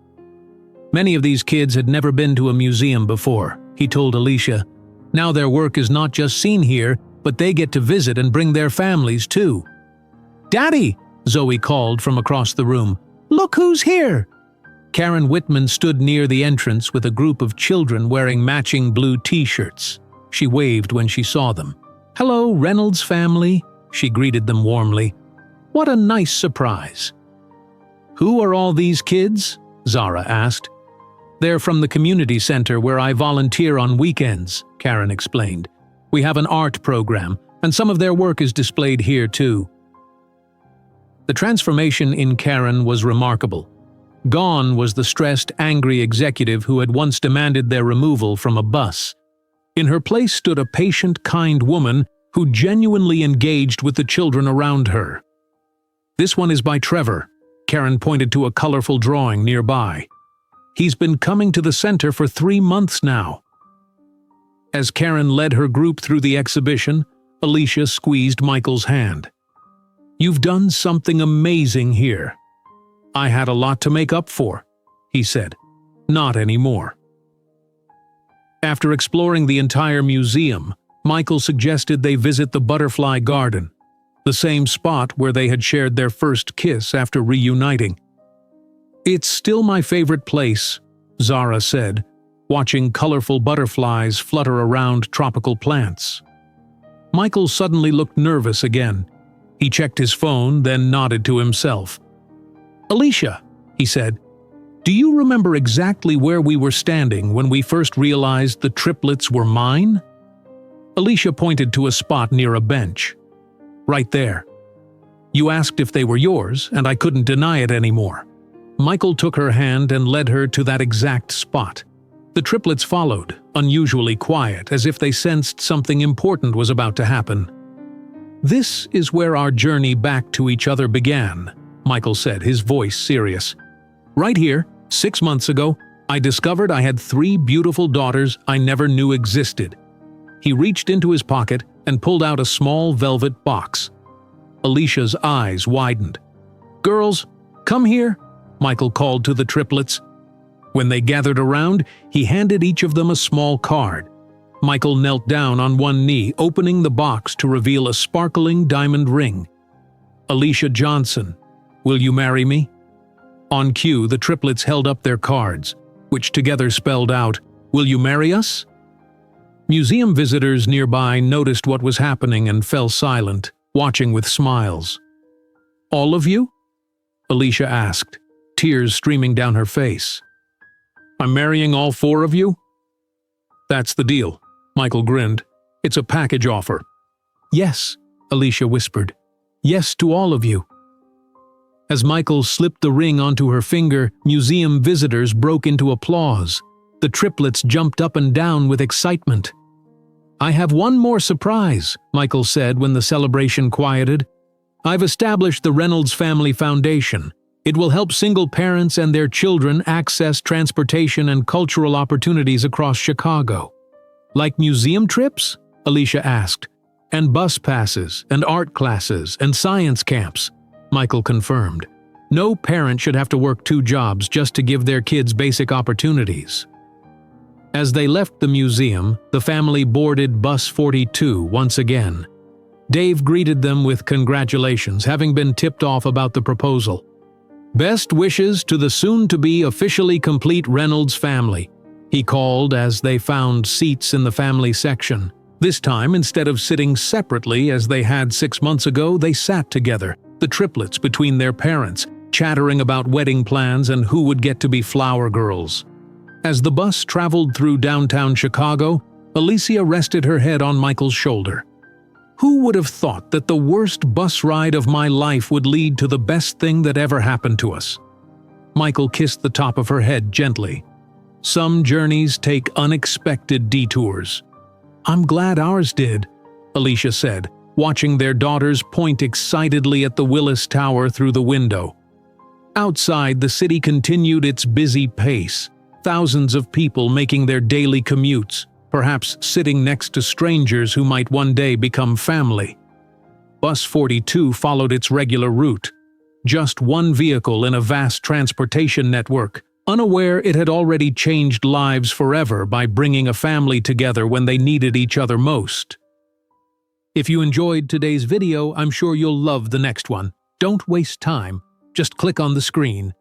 Many of these kids had never been to a museum before, he told Alicia. Now their work is not just seen here, but they get to visit and bring their families too. "Daddy!" Zoe called from across the room. "Look who's here!" Karen Whitman stood near the entrance with a group of children wearing matching blue t-shirts. She waved when she saw them. "Hello, Reynolds family," she greeted them warmly. "What a nice surprise." "Who are all these kids?" Zara asked. "They're from the community center where I volunteer on weekends," Karen explained. "We have an art program, and some of their work is displayed here too." The transformation in Karen was remarkable. Gone was the stressed, angry executive who had once demanded their removal from a bus. In her place stood a patient, kind woman who genuinely engaged with the children around her. "This one is by Trevor," Karen pointed to a colorful drawing nearby. "He's been coming to the center for 3 months now." As Karen led her group through the exhibition, Alicia squeezed Michael's hand. "You've done something amazing here." "I had a lot to make up for," he said. "Not anymore." After exploring the entire museum, Michael suggested they visit the Butterfly Garden, the same spot where they had shared their first kiss after reuniting. "It's still my favorite place," Zara said, watching colorful butterflies flutter around tropical plants. Michael suddenly looked nervous again. He checked his phone, then nodded to himself. "Alicia," he said, "do you remember exactly where we were standing when we first realized the triplets were mine?" Alicia pointed to a spot near a bench. "Right there. You asked if they were yours, and I couldn't deny it anymore." Michael took her hand and led her to that exact spot. The triplets followed, unusually quiet, as if they sensed something important was about to happen. "This is where our journey back to each other began," Michael said, his voice serious. "Right here, 6 months ago, I discovered I had 3 beautiful daughters I never knew existed." He reached into his pocket and pulled out a small velvet box. Alicia's eyes widened. "Girls, come here," Michael called to the triplets. When they gathered around, he handed each of them a small card. Michael knelt down on one knee, opening the box to reveal a sparkling diamond ring. "Alicia Johnson, will you marry me?" On cue, the triplets held up their cards, which together spelled out, "Will you marry us?" Museum visitors nearby noticed what was happening and fell silent, watching with smiles. "All of you?" Alicia asked, tears streaming down her face. "I'm marrying all 4 of you?" "That's the deal," Michael grinned. "It's a package offer." "Yes," Alicia whispered. "Yes to all of you." As Michael slipped the ring onto her finger, museum visitors broke into applause. The triplets jumped up and down with excitement. "I have one more surprise," Michael said when the celebration quieted. "I've established the Reynolds Family Foundation. It will help single parents and their children access transportation and cultural opportunities across Chicago." "Like museum trips?" Alicia asked. "And bus passes, and art classes, and science camps," Michael confirmed. "No parent should have to work 2 jobs just to give their kids basic opportunities." As they left the museum, the family boarded Bus 42 once again. Dave greeted them with congratulations, having been tipped off about the proposal. "Best wishes to the soon-to-be officially complete Reynolds family," he called as they found seats in the family section. This time, instead of sitting separately as they had 6 months ago, they sat together, the triplets between their parents, chattering about wedding plans and who would get to be flower girls. As the bus traveled through downtown Chicago, Alicia rested her head on Michael's shoulder. "Who would have thought that the worst bus ride of my life would lead to the best thing that ever happened to us?" Michael kissed the top of her head gently. "Some journeys take unexpected detours." "I'm glad ours did," Alicia said, watching their daughters point excitedly at the Willis Tower through the window. Outside, the city continued its busy pace, thousands of people making their daily commutes, perhaps sitting next to strangers who might one day become family. Bus 42 followed its regular route, just one vehicle in a vast transportation network, unaware it had already changed lives forever by bringing a family together when they needed each other most. If you enjoyed today's video, I'm sure you'll love the next one. Don't waste time. Just click on the screen